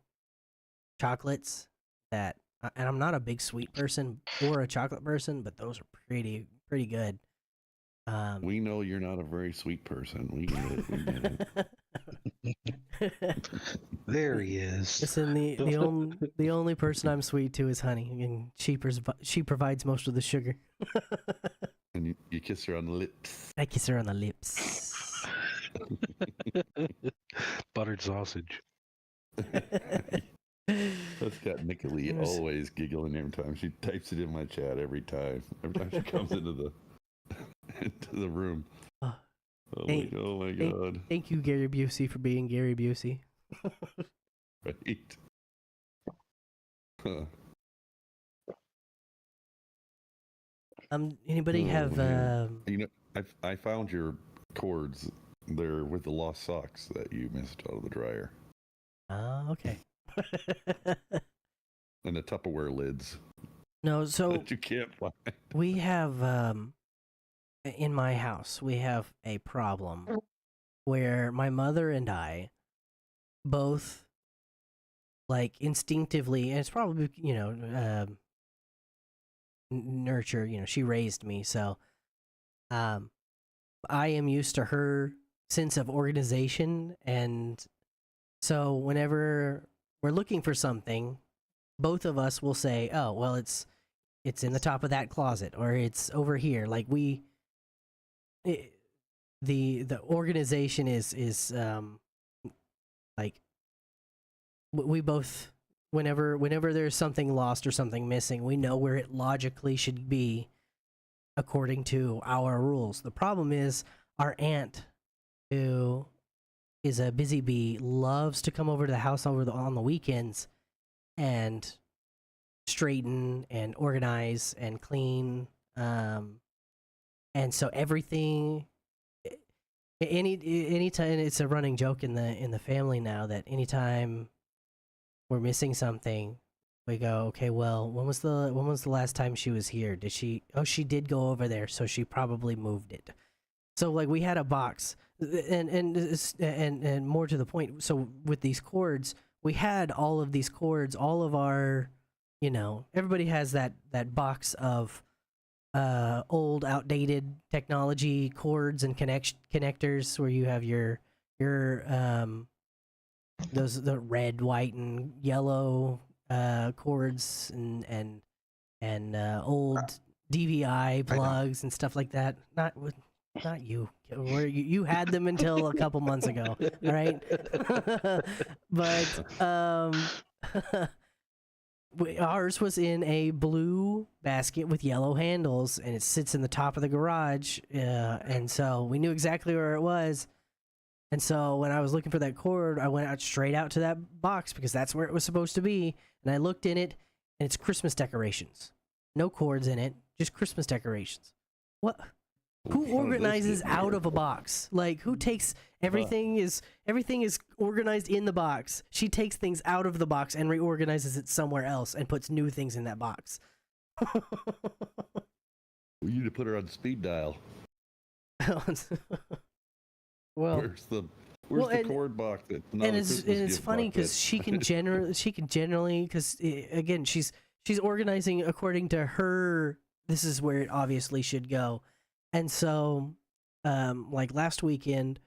Speaker 1: chocolates that, and I'm not a big sweet person or a chocolate person, but those are pretty good.
Speaker 4: We know you're not a very sweet person. We get it. We get it.
Speaker 3: There he is.
Speaker 1: Listen, the only person I'm sweet to is Honey, and she provides most of the sugar.
Speaker 4: And you kiss her on the lips.
Speaker 1: I kiss her on the lips.
Speaker 3: Buttered sausage.
Speaker 4: That's got Nicolette always giggling every time. She types it in my chat every time. Every time she comes into the room. Oh my god.
Speaker 1: Thank you, Gary Busey, for being Gary Busey.
Speaker 4: Right. Huh.
Speaker 1: Anybody have
Speaker 4: You know, I found your cords there with the lost socks that you missed out of the dryer.
Speaker 1: Okay.
Speaker 4: And the Tupperware lids.
Speaker 1: No, so
Speaker 4: that you can't find.
Speaker 1: we have in my house we have a problem where my mother and I both, like, instinctively, and it's probably, nurture, she raised me, so I am used to her sense of organization, and so whenever we're looking for something, both of us will say, oh, well, it's in the top of that closet, or it's over here. Like, the organization is like, we both, whenever there's something lost or something missing, we know where it logically should be according to our rules. The problem is our aunt, who is a busy bee, loves to come over to the house on the weekends and straighten and organize and clean, and so everything, anytime, it's a running joke in the family now that anytime we're missing something, we go, okay, well, when was the last time she was here? Did she? Oh, she did go over there, so she probably moved it. So, like, we had a box, and more to the point, so with these cords, we had all of these cords, all of our, everybody has that box of old, outdated technology cords and connectors where you have your the red, white, and yellow cords and old DVI plugs and stuff like that. Not you. You had them until a couple months ago, all right? But ours was in a blue basket with yellow handles, and it sits in the top of the garage, and so we knew exactly where it was. And so when I was looking for that cord, I went straight out to that box because that's where it was supposed to be, and I looked in it, and it's Christmas decorations. No cords in it, just Christmas decorations. What? Who organizes out of a box? Like, who takes everything is organized in the box. She takes things out of the box and reorganizes it somewhere else and puts new things in that box.
Speaker 4: We need to put her on speed dial.
Speaker 1: Well,
Speaker 4: Where's
Speaker 1: Well,
Speaker 4: the
Speaker 1: and-
Speaker 4: cord box?
Speaker 1: and it's funny because she can generally because again she's organizing according to her. This is where it obviously should go, and so like last weekend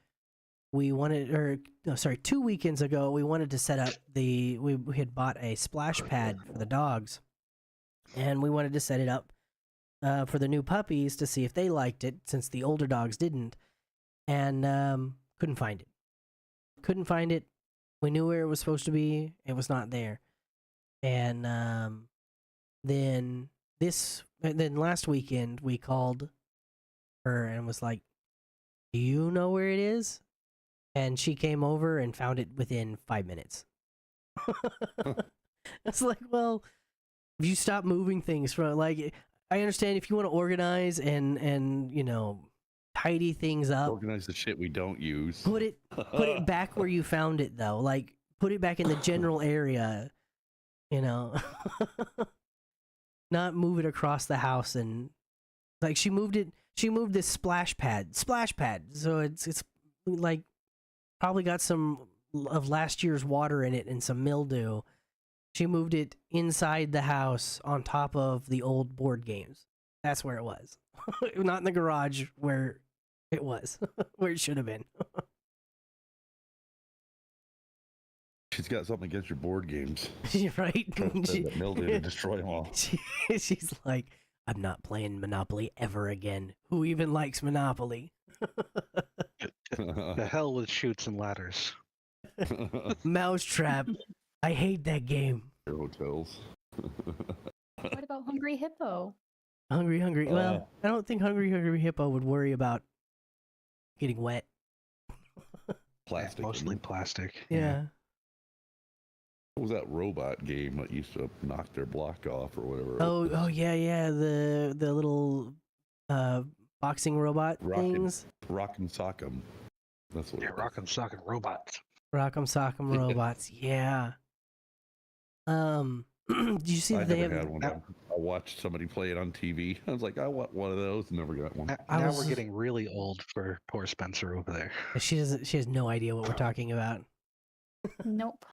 Speaker 1: we wanted, or no, sorry, 2 weekends ago we wanted to set up we had bought a splash pad for the dogs, and we wanted to set it up for the new puppies to see if they liked it since the older dogs didn't, and couldn't find it. Couldn't find it. We knew where it was supposed to be. It was not there. And then last weekend we called her and was like, "Do you know where it is?" And she came over and found it within 5 minutes. It's like, well, if you stop moving things from, like, I understand if you want to organize and tidy things up.
Speaker 4: Organize the shit we don't use.
Speaker 1: Put it back where you found it, though. Like, put it back in the general area. Not move it across the house, and like she moved this splash pad. So it's like probably got some of last year's water in it and some mildew. She moved it inside the house on top of the old board games. That's where it was. Not in the garage where it was, where it should have been.
Speaker 4: She's got something against your board games.
Speaker 1: Right?
Speaker 4: That mildew to destroy them all.
Speaker 1: She's like, I'm not playing Monopoly ever again. Who even likes Monopoly?
Speaker 3: The hell with chutes and ladders.
Speaker 1: Mousetrap. I hate that game.
Speaker 4: Hotels.
Speaker 2: What about Hungry Hippo?
Speaker 1: Hungry. Well, I don't think Hungry Hippo would worry about getting wet.
Speaker 4: Plastic.
Speaker 3: Mostly plastic.
Speaker 1: Yeah.
Speaker 4: What was that robot game that used to knock their block off or whatever?
Speaker 1: Oh yeah. The little boxing robot things.
Speaker 4: Rock'em Sock'em. That's what.
Speaker 3: Yeah, Rock'em Sock'em Robots.
Speaker 1: Rock'em Sock'em Robots. Yeah. Did you see
Speaker 4: I
Speaker 1: that they
Speaker 4: never
Speaker 1: have?
Speaker 4: had one. I watched somebody play it on TV. I was like, I want one of those. Never got one.
Speaker 3: Now we're getting really old for poor Spencer over there.
Speaker 1: She has no idea what we're talking about.
Speaker 2: Nope.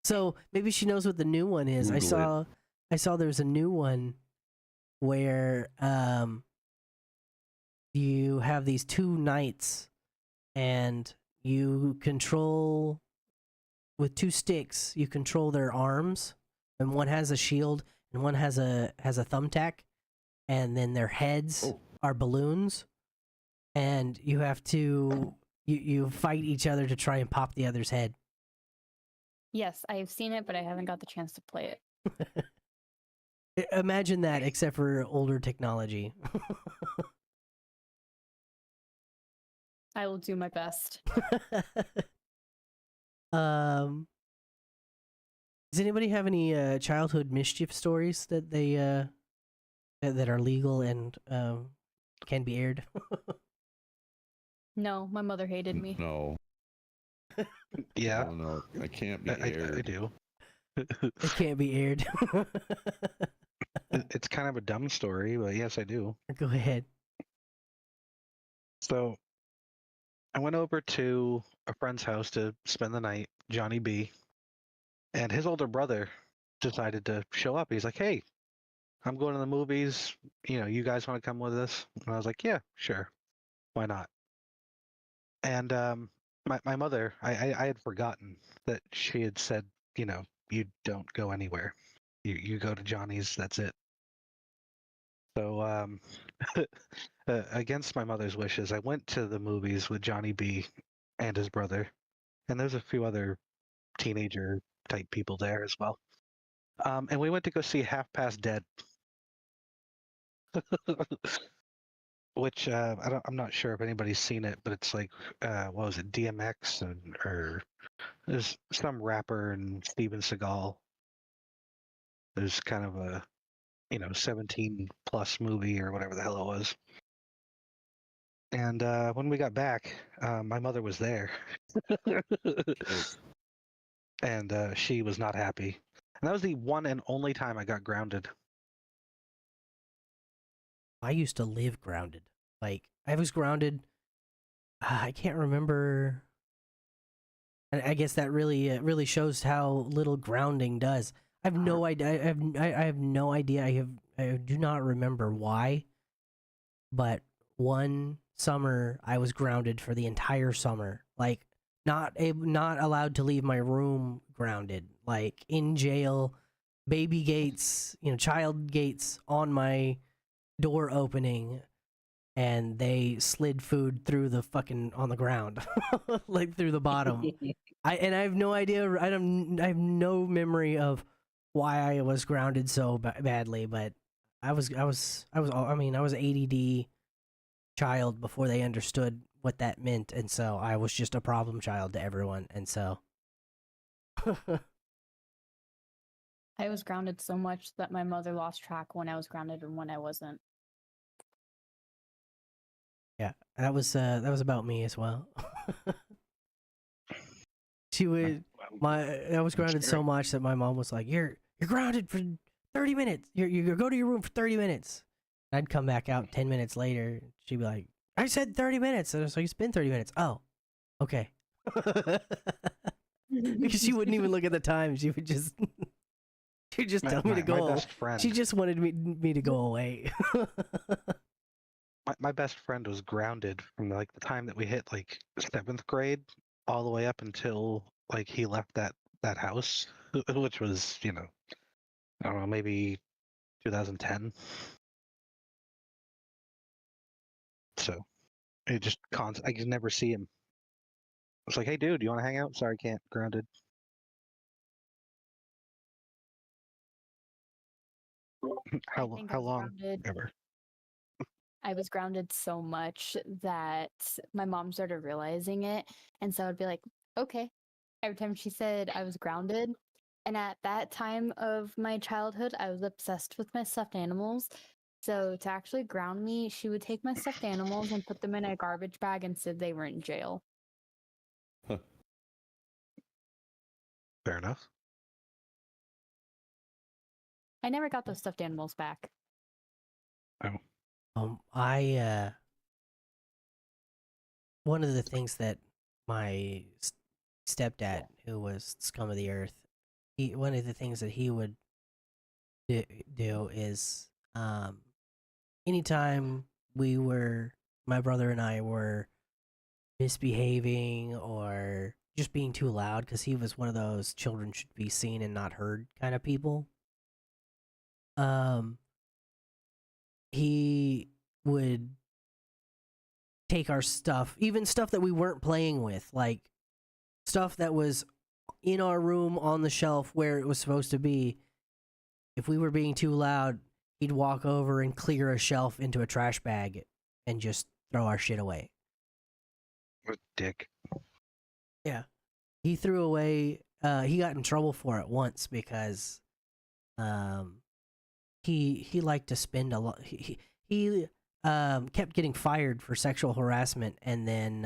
Speaker 1: So maybe she knows what the new one is.
Speaker 4: Google
Speaker 1: I saw there's a new one where you have these two knights and you control with two sticks, you control their arms, and one has a shield and one has a thumbtack, and then their heads are balloons, and you have to you fight each other to try and pop the other's head.
Speaker 2: Yes, I've seen it, but I haven't got the chance to play it.
Speaker 1: Imagine that, except for older technology.
Speaker 2: I will do my best.
Speaker 1: Does anybody have any childhood mischief stories that they that are legal and can be aired?
Speaker 2: No, my mother hated me.
Speaker 4: No.
Speaker 3: Yeah,
Speaker 4: Oh, no, I can't be
Speaker 3: I
Speaker 4: aired.
Speaker 3: do.
Speaker 1: It can't be aired.
Speaker 3: It's kind of a dumb story, but yes, I do.
Speaker 1: Go ahead.
Speaker 3: So I went over to a friend's house to spend the night, Johnny B, and his older brother decided to show up. He's like, "Hey, I'm going to the movies. You guys want to come with us?" And I was like, "Yeah, sure. Why not?" And my mother, I had forgotten that she had said, you don't go anywhere. You go to Johnny's, that's it. So against my mother's wishes, I went to the movies with Johnny B and his brother, and there's a few other teenager type people there as well. And we went to go see Half Past Dead, which I'm not sure if anybody's seen it, but it's like what was it, DMX or there's some rapper and Steven Seagal. There's kind of a 17 plus movie or whatever the hell it was. And when we got back, my mother was there. And she was not happy. And that was the one and only time I got grounded.
Speaker 1: I used to live grounded. Like, I was grounded. I can't remember And I guess that really shows how little grounding does. I have no idea. I have no idea. I do not remember why, but one summer I was grounded for the entire summer. Like not allowed to leave my room grounded. Like in jail, baby gates, child gates on my door opening, and they slid food through the fucking on the ground, like through the bottom. I have no idea. I have no memory of why I was grounded so badly, but I was ADD child before they understood what that meant, and so I was just a problem child to everyone, and so.
Speaker 2: I was grounded so much that my mother lost track when I was grounded and when I wasn't.
Speaker 1: Yeah, that was about me as well. She would I was grounded so much that my mom was like, "You're grounded for 30 minutes. You go to your room for 30 minutes." And I'd come back out 10 minutes later. She'd be like, "I said 30 minutes." And I was like, "It's been 30 minutes." Oh, okay. Because she wouldn't even look at the time. She would just tell me to go.
Speaker 3: My best friend.
Speaker 1: She just wanted me to go away.
Speaker 3: My best friend was grounded from like the time that we hit like 7th grade all the way up until like he left that house, which was I don't know, maybe 2010. So it just I could never see him. It's like, hey dude, you want to hang out? Sorry, can't. Grounded. How long? Ever.
Speaker 2: I was grounded so much that my mom started realizing it, and so I'd be like, okay. Every time she said I was grounded, and at that time of my childhood, I was obsessed with my stuffed animals. So to actually ground me, she would take my stuffed animals and put them in a garbage bag and said they were in jail.
Speaker 4: Huh.
Speaker 3: Fair enough.
Speaker 2: I never got those stuffed animals back.
Speaker 3: Oh.
Speaker 1: One of the things that my stepdad, who was scum of the earth, one of the things that he would do is, anytime my brother and I were misbehaving or just being too loud, because he was one of those children should be seen and not heard kind of people. He would take our stuff, even stuff that we weren't playing with, like stuff that was in our room on the shelf where it was supposed to be. If we were being too loud, he'd walk over and clear a shelf into a trash bag and just throw our shit away.
Speaker 3: What a dick.
Speaker 1: Yeah. He threw away, he got in trouble for it once because he liked to spend a lot. He kept getting fired for sexual harassment, and then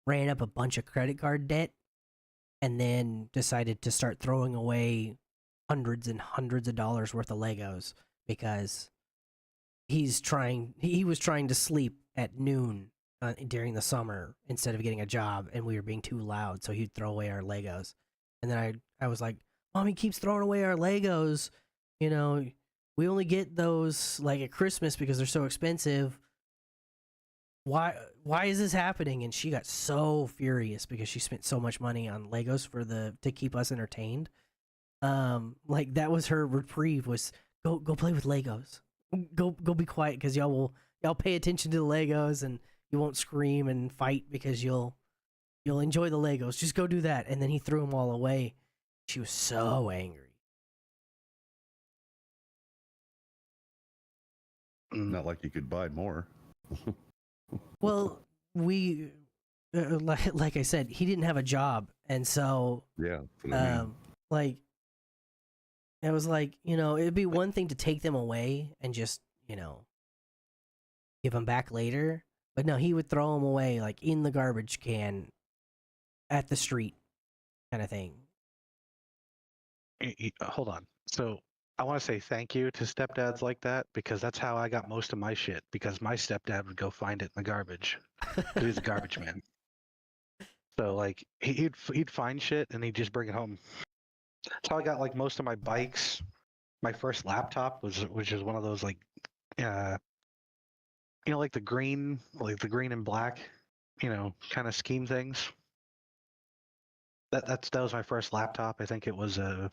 Speaker 1: ran up a bunch of credit card debt, and then decided to start throwing away hundreds and hundreds of dollars worth of Legos because he was trying to sleep at noon during the summer instead of getting a job, and we were being too loud, so he'd throw away our Legos. And then I was like, "Mom, he keeps throwing away our Legos. We only get those like at Christmas because they're so expensive. Why is this happening?" And she got so furious because she spent so much money on Legos to keep us entertained. Like that was her reprieve, was go play with Legos. Go be quiet, because y'all pay attention to the Legos, and you won't scream and fight because you'll enjoy the Legos. Just go do that. And then he threw them all away. She was so angry.
Speaker 4: Not like you could buy more.
Speaker 1: Well, we like I said, he didn't have a job, and so
Speaker 4: Yeah. That's what I mean.
Speaker 1: like it was like, it'd be one thing to take them away and just give them back later, but no, he would throw them away like in the garbage can at the street, kind of thing.
Speaker 3: Hold on. So I want to say thank you to stepdads like that, because that's how I got most of my shit, because my stepdad would go find it in the garbage. He was a garbage man. So like he'd find shit and he'd just bring it home. That's how I got like most of my bikes. My first laptop which is one of those like uh like the green and black, kind of scheme things. That was my first laptop. I think it was a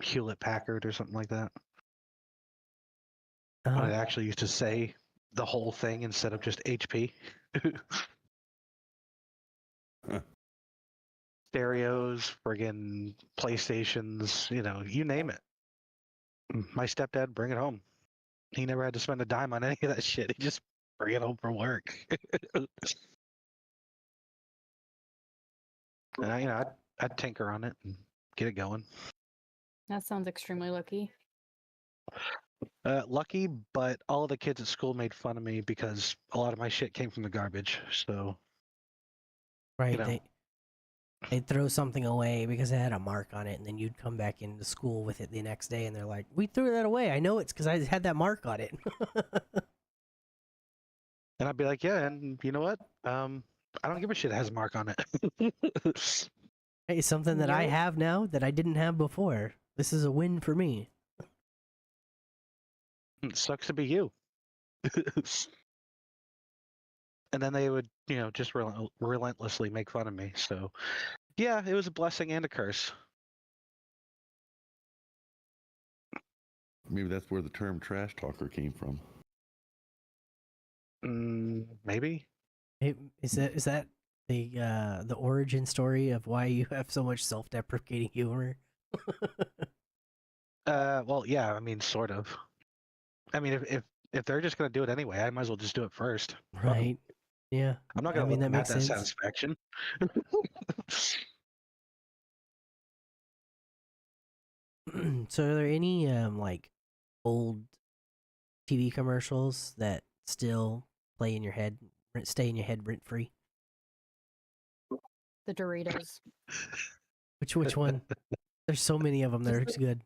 Speaker 3: Hewlett Packard or something like that. When it actually used to say the whole thing instead of just HP. Stereos, friggin' PlayStations, you name it. My stepdad bring it home. He never had to spend a dime on any of that shit. He just bring it home from work. And I'd tinker on it and get it going.
Speaker 2: That sounds extremely lucky.
Speaker 3: Lucky, but all of the kids at school made fun of me because a lot of my shit came from the garbage. So,
Speaker 1: Right, they'd throw something away because it had a mark on it, and then you'd come back into school with it the next day, and they're like, "We threw that away. I know it's because I had that mark on it."
Speaker 3: and I'd be like, yeah, and you know what? I don't give a shit. It has a mark on it.
Speaker 1: Hey, something that I
Speaker 2: Yep.
Speaker 1: have now that I didn't have before. This is a win for me.
Speaker 3: It sucks to be you. And then they would, just relentlessly make fun of me. So, yeah, it was a blessing and a curse.
Speaker 4: Maybe that's where the term trash talker came from.
Speaker 3: Maybe.
Speaker 1: Is that the origin story of why you have so much self-deprecating humor?
Speaker 3: Well, yeah, I mean, sort of. I mean, if they're just gonna do it anyway, I might as well just do it first.
Speaker 1: Right. Yeah.
Speaker 3: I'm not
Speaker 1: I
Speaker 3: gonna
Speaker 1: mean,
Speaker 3: let
Speaker 1: that
Speaker 3: them have
Speaker 1: makes
Speaker 3: that
Speaker 1: sense.
Speaker 3: satisfaction.
Speaker 1: So are there any like old TV commercials that still play in your head, stay in your head rent free?
Speaker 2: The Doritos.
Speaker 1: Which one? There's so many of them that are good.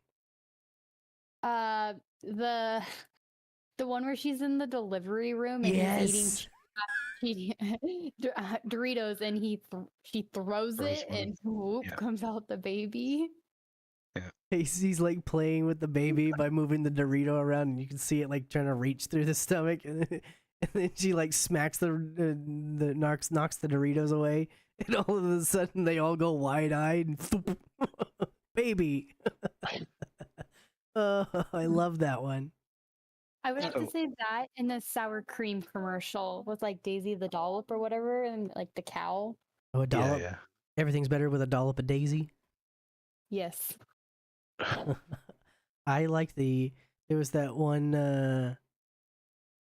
Speaker 2: The one where she's in the delivery room and
Speaker 1: Yes.
Speaker 2: he's eating Doritos, and she throws
Speaker 3: Throws
Speaker 2: it,
Speaker 3: one.
Speaker 2: and whoop
Speaker 3: Yeah.
Speaker 2: comes out the baby.
Speaker 1: He's like playing with the baby by moving the Dorito around, and you can see it like trying to reach through the stomach, and then she like smacks the knocks the Doritos away, and all of a sudden they all go wide eyed and thoop, baby. Oh, I love that one.
Speaker 2: I would have to
Speaker 3: So-
Speaker 2: say that and the sour cream commercial with like Daisy the dollop or whatever, and like the cow.
Speaker 1: Oh, a dollop.
Speaker 3: Yeah,
Speaker 1: Everything's better with a dollop of Daisy.
Speaker 2: Yes.
Speaker 3: yeah.
Speaker 1: I like there was that one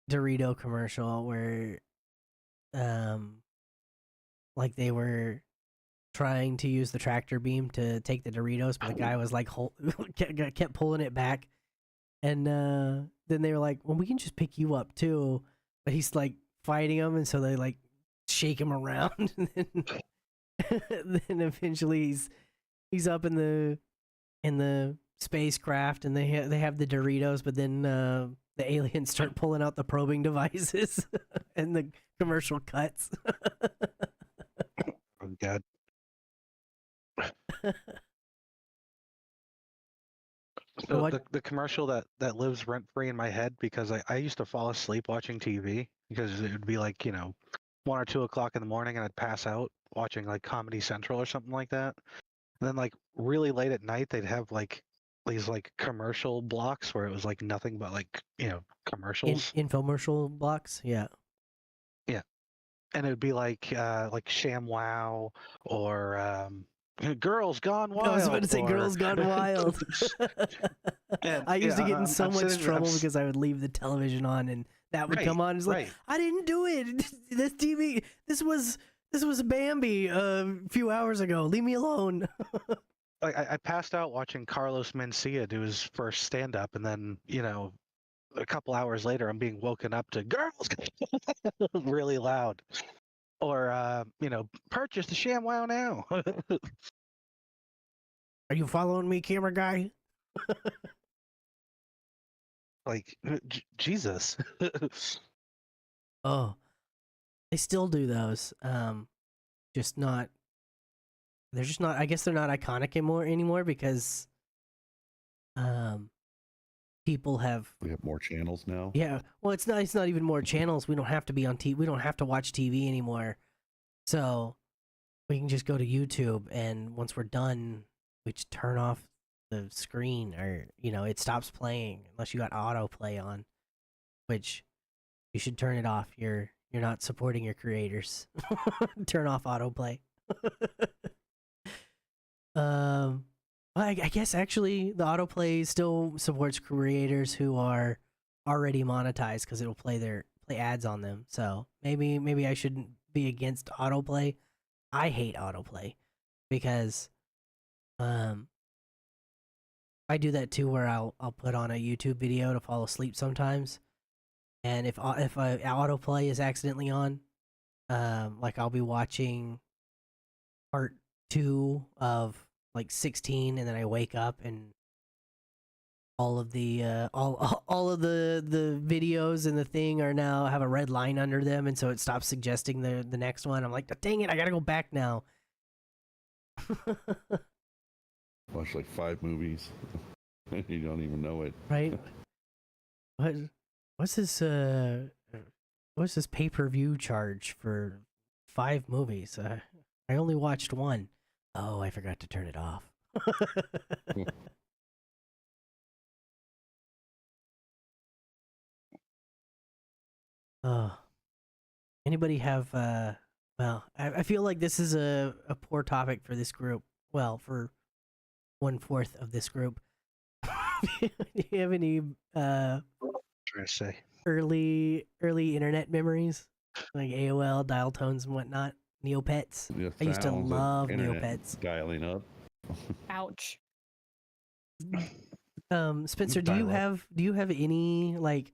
Speaker 1: Dorito commercial where like they were trying to use the tractor beam to take the Doritos, but the guy was like kept pulling it back, and then they were like, well, we can just pick you up too, but he's like fighting him, and so they like shake him around, and then eventually he's up in the spacecraft, and they have the Doritos, but then the aliens start pulling out the probing devices, and the commercial cuts.
Speaker 3: Oh God. So
Speaker 1: What?
Speaker 3: the commercial that lives rent free in my head because I used to fall asleep watching TV because it would be like 1 or 2 o'clock in the morning and I'd pass out watching like Comedy Central or something like that. And then like really late at night they'd have like these like commercial blocks where it was like nothing but like commercials.
Speaker 1: Infomercial blocks, yeah.
Speaker 3: Yeah, and it would be like ShamWow or Girls Gone Wild.
Speaker 1: I was about to say
Speaker 3: or-
Speaker 1: Girls Gone Wild.
Speaker 3: And,
Speaker 1: I used to get in
Speaker 3: I'm
Speaker 1: so much
Speaker 3: sitting-
Speaker 1: trouble
Speaker 3: I'm s-
Speaker 1: because I would leave the television on and that would come on. It's like,
Speaker 3: right.
Speaker 1: I didn't do it. This TV, this was Bambi a few hours ago. Leave me alone.
Speaker 3: Like I passed out watching Carlos Mencia do his first stand up, and then a couple hours later I'm being woken up to Girls really loud, or purchase the ShamWow now.
Speaker 1: Are you following me, camera guy?
Speaker 3: Like Jesus.
Speaker 1: Oh, they still do those. just not. They're just not. I guess they're not iconic anymore because people have.
Speaker 4: We have more channels now.
Speaker 1: Yeah, well, it's not. It's not even more channels. We don't have to be on TV. We don't have to watch TV anymore. So we can just go to YouTube, and once we're done, we just turn off the screen, or it stops playing unless you got autoplay on, which you should turn it off. You're not supporting your creators. Turn off autoplay. I guess actually the autoplay still supports creators who are already monetized because it'll play ads on them. So maybe I shouldn't be against autoplay. I hate autoplay because I do that too, where I'll put on a YouTube video to fall asleep sometimes, and if autoplay is accidentally on, like I'll be watching part 2 of like 16, and then I wake up and all of the all of the videos in the thing are now have a red line under them, and so it stops suggesting the next one. I'm like, dang it, I gotta go back now.
Speaker 4: Watch like 5 movies. You don't even know it.
Speaker 1: Right? What's this pay-per-view charge for 5 movies? I only watched 1. Oh, I forgot to turn it off. Anybody have well, I feel like this is a poor topic for this group. Well, for 1/4 of this group. Do you have any
Speaker 3: Trying to say.
Speaker 1: early internet memories? Like AOL, dial tones and whatnot? Neopets?
Speaker 4: The
Speaker 1: I used to
Speaker 4: sounds of
Speaker 1: love
Speaker 4: internet
Speaker 1: Neopets.
Speaker 4: dialing up.
Speaker 2: Ouch.
Speaker 1: Spencer, do you have any, like,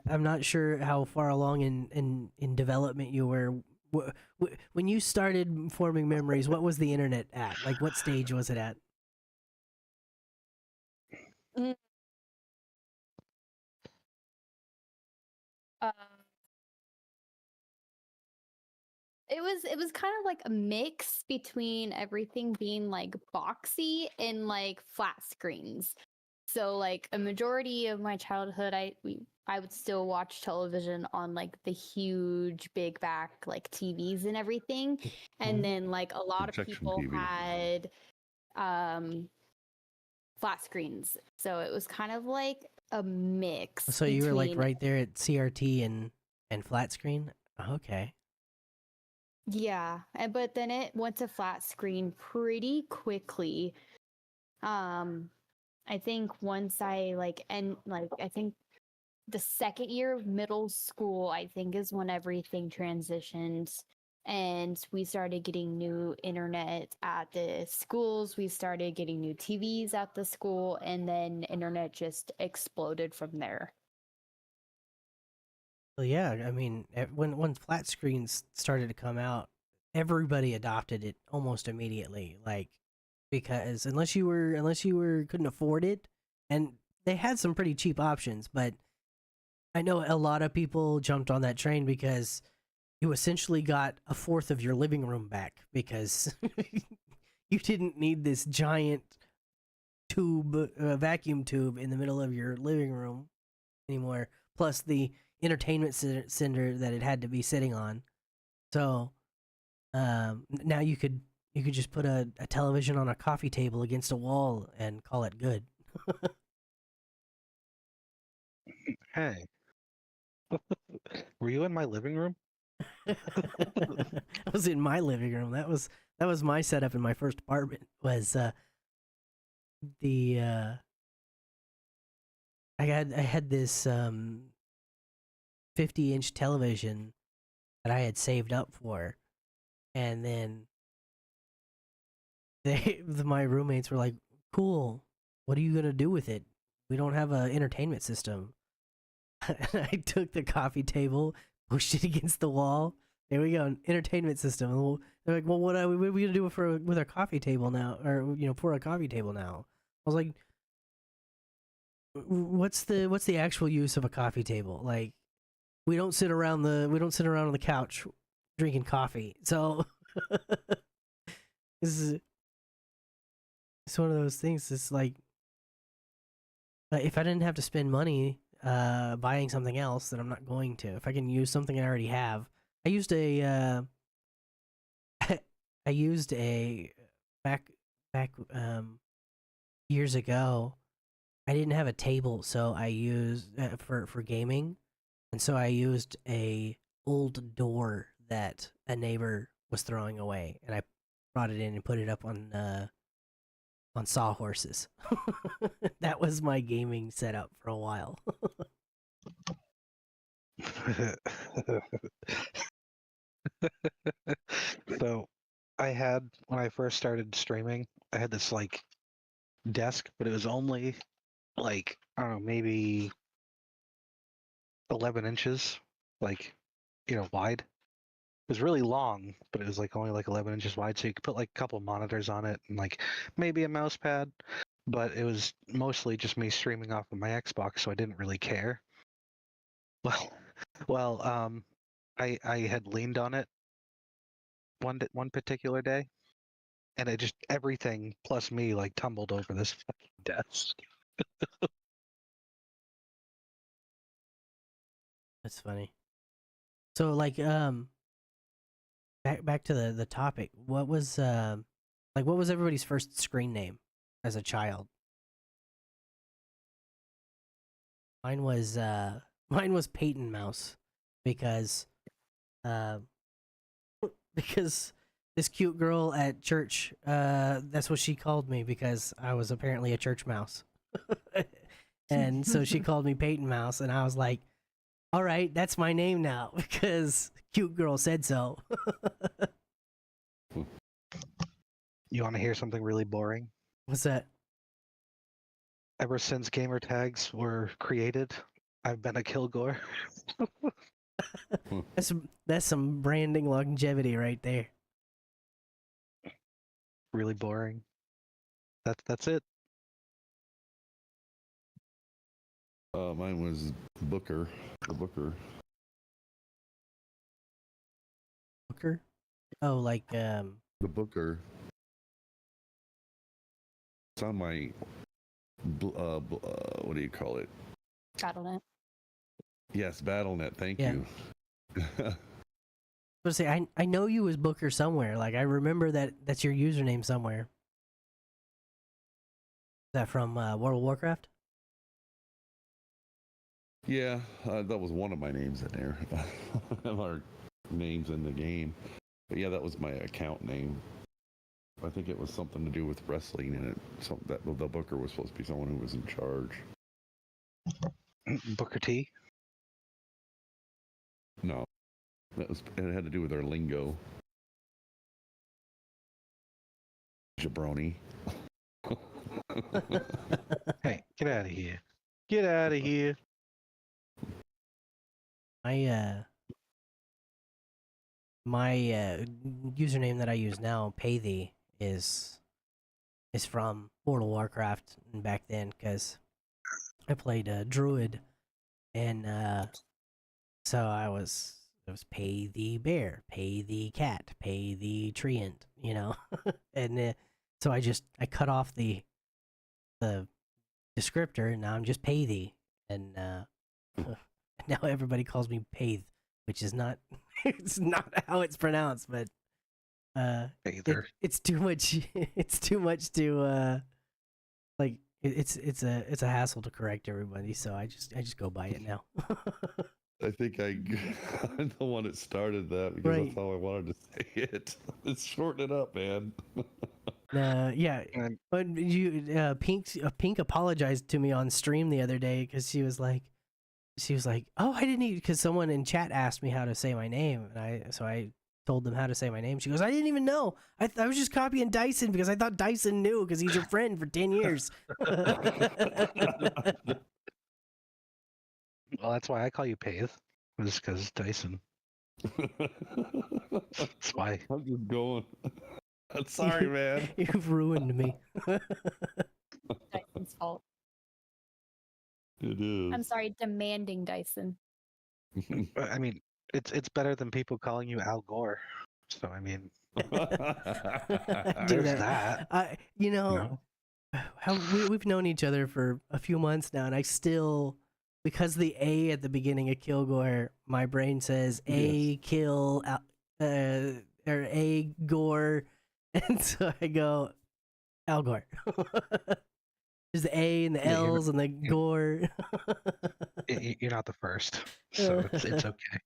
Speaker 1: I'm not sure how far along in development you were. When you started forming memories, what was the internet at? Like, what stage was it at?
Speaker 2: Uh, it was kind of like a mix between everything being like boxy and like flat screens. So like a majority of my childhood, I would still watch television on like the huge big back like TVs and everything, and then like a lot of
Speaker 4: Projection
Speaker 2: people
Speaker 4: TV.
Speaker 2: had flat screens. So it was kind of like a mix.
Speaker 1: So you were like
Speaker 2: between-
Speaker 1: right there at CRT and flat screen? Okay.
Speaker 2: Yeah, but then it went to flat screen pretty quickly. I think once I I think the second year of middle school, I think is when everything transitioned and we started getting new internet at the schools. We started getting new TVs at the school, and then internet just exploded from there.
Speaker 1: Well, yeah, I mean, when flat screens started to come out, everybody adopted it almost immediately. Like, because unless you were couldn't afford it, and they had some pretty cheap options, but I know a lot of people jumped on that train because you essentially got 1/4 of your living room back because you didn't need this giant vacuum tube in the middle of your living room anymore. Plus the entertainment center that it had to be sitting on. So now you could just put a television on a coffee table against a wall and call it good.
Speaker 3: Hey. Were you in my living room?
Speaker 1: I was in my living room. That was my setup in my first apartment. Was the I had this 50-inch television that I had saved up for, and then my roommates were like, "Cool, what are you gonna do with it? We don't have an entertainment system." I took the coffee table, pushed it against the wall. There we go, an entertainment system. And they're like, "Well, what are we gonna do with our coffee table now? Or for a coffee table now?" I was like, "What's the actual use of a coffee table? Like, we don't sit around on the couch drinking coffee. So this is it's one of those things. It's like if I didn't have to spend money buying something else, then I'm not going to. If I can use something I already have, I used a I used a back years ago. I didn't have a table, so I used for gaming, and so I used a old door that a neighbor was throwing away, and I brought it in and put it up on sawhorses. That was my gaming setup for a while.
Speaker 3: So I had when I first started streaming, I had this like desk, but it was only like I don't know, maybe 11 inches, like wide. It was really long, but it was like only like 11 inches wide, so you could put like a couple monitors on it and like maybe a mouse pad. But it was mostly just me streaming off of my Xbox, so I didn't really care. Well, well, I had leaned on it one particular day, and it just everything plus me like tumbled over this fucking desk.
Speaker 1: That's funny. So like back to the topic. What was what was everybody's first screen name as a child? Mine was mine was Peyton Mouse because uh because this cute girl at church that's what she called me because I was apparently a church mouse. And so she called me Peyton Mouse, and I was like, all right, that's my name now because cute girl said so.
Speaker 3: You want to hear something really boring?
Speaker 1: What's that?
Speaker 3: Ever since gamer tags were created, I've been a Killgore.
Speaker 1: That's some branding longevity right there.
Speaker 3: Really boring. That's it.
Speaker 4: Mine was Booker. The Booker.
Speaker 1: Booker? Oh, like
Speaker 4: The Booker. It's on my. What do you call it?
Speaker 2: BattleNet.
Speaker 4: Yes, BattleNet. Thank
Speaker 1: Yeah.
Speaker 4: you.
Speaker 1: I was gonna say I know you as Booker somewhere. Like I remember that's your username somewhere. Is that from World of Warcraft?
Speaker 4: Yeah, that was one of my names in there. Of our names in the game. But yeah, that was my account name. I think it was something to do with wrestling, and that the Booker was supposed to be someone who was in charge.
Speaker 3: Booker T.
Speaker 4: No, it had to do with our lingo. Jabroni.
Speaker 3: Hey, get out of here! Get out of here!
Speaker 1: My username that I use now, Paythee, is from World of Warcraft and back then because I played Druid, and so it was Pay the Bear, Pay the Cat, Pay the Treant, and so I cut off the descriptor, and now I'm just Paythee, and now everybody calls me Payth, which is not it's not how it's pronounced, but it's too much. It's too much to like. It's a hassle to correct everybody, so I just go by it now.
Speaker 4: I think I'm the one that started that because
Speaker 1: Right.
Speaker 4: that's how I wanted to say it. Let's shorten it up, man.
Speaker 1: Yeah, but Pink apologized to me on stream the other day because she was like, oh, I didn't even, because someone in chat asked me how to say my name, and I told them how to say my name. She goes, I didn't even know. I was just copying Dyson because I thought Dyson knew because he's your friend for 10 years.
Speaker 3: Well, that's why I call you Payth. Just because Dyson. That's why.
Speaker 4: I'm just going. Sorry, man.
Speaker 1: You've ruined me.
Speaker 2: Dyson's fault.
Speaker 4: It is.
Speaker 2: I'm sorry, demanding Dyson.
Speaker 3: I mean, it's better than people calling you Al Gore. So I mean,
Speaker 1: I do
Speaker 3: there's
Speaker 1: that.
Speaker 3: that.
Speaker 1: You
Speaker 3: You
Speaker 1: know,
Speaker 3: know,
Speaker 1: we've known each other for a few months now, and I still, because the A at the beginning of Killgore, my brain says A kill or A Gore, and so I go Al Gore. There's the A and the
Speaker 3: yeah,
Speaker 1: L's and the Gore.
Speaker 3: you're not the first, so it's okay.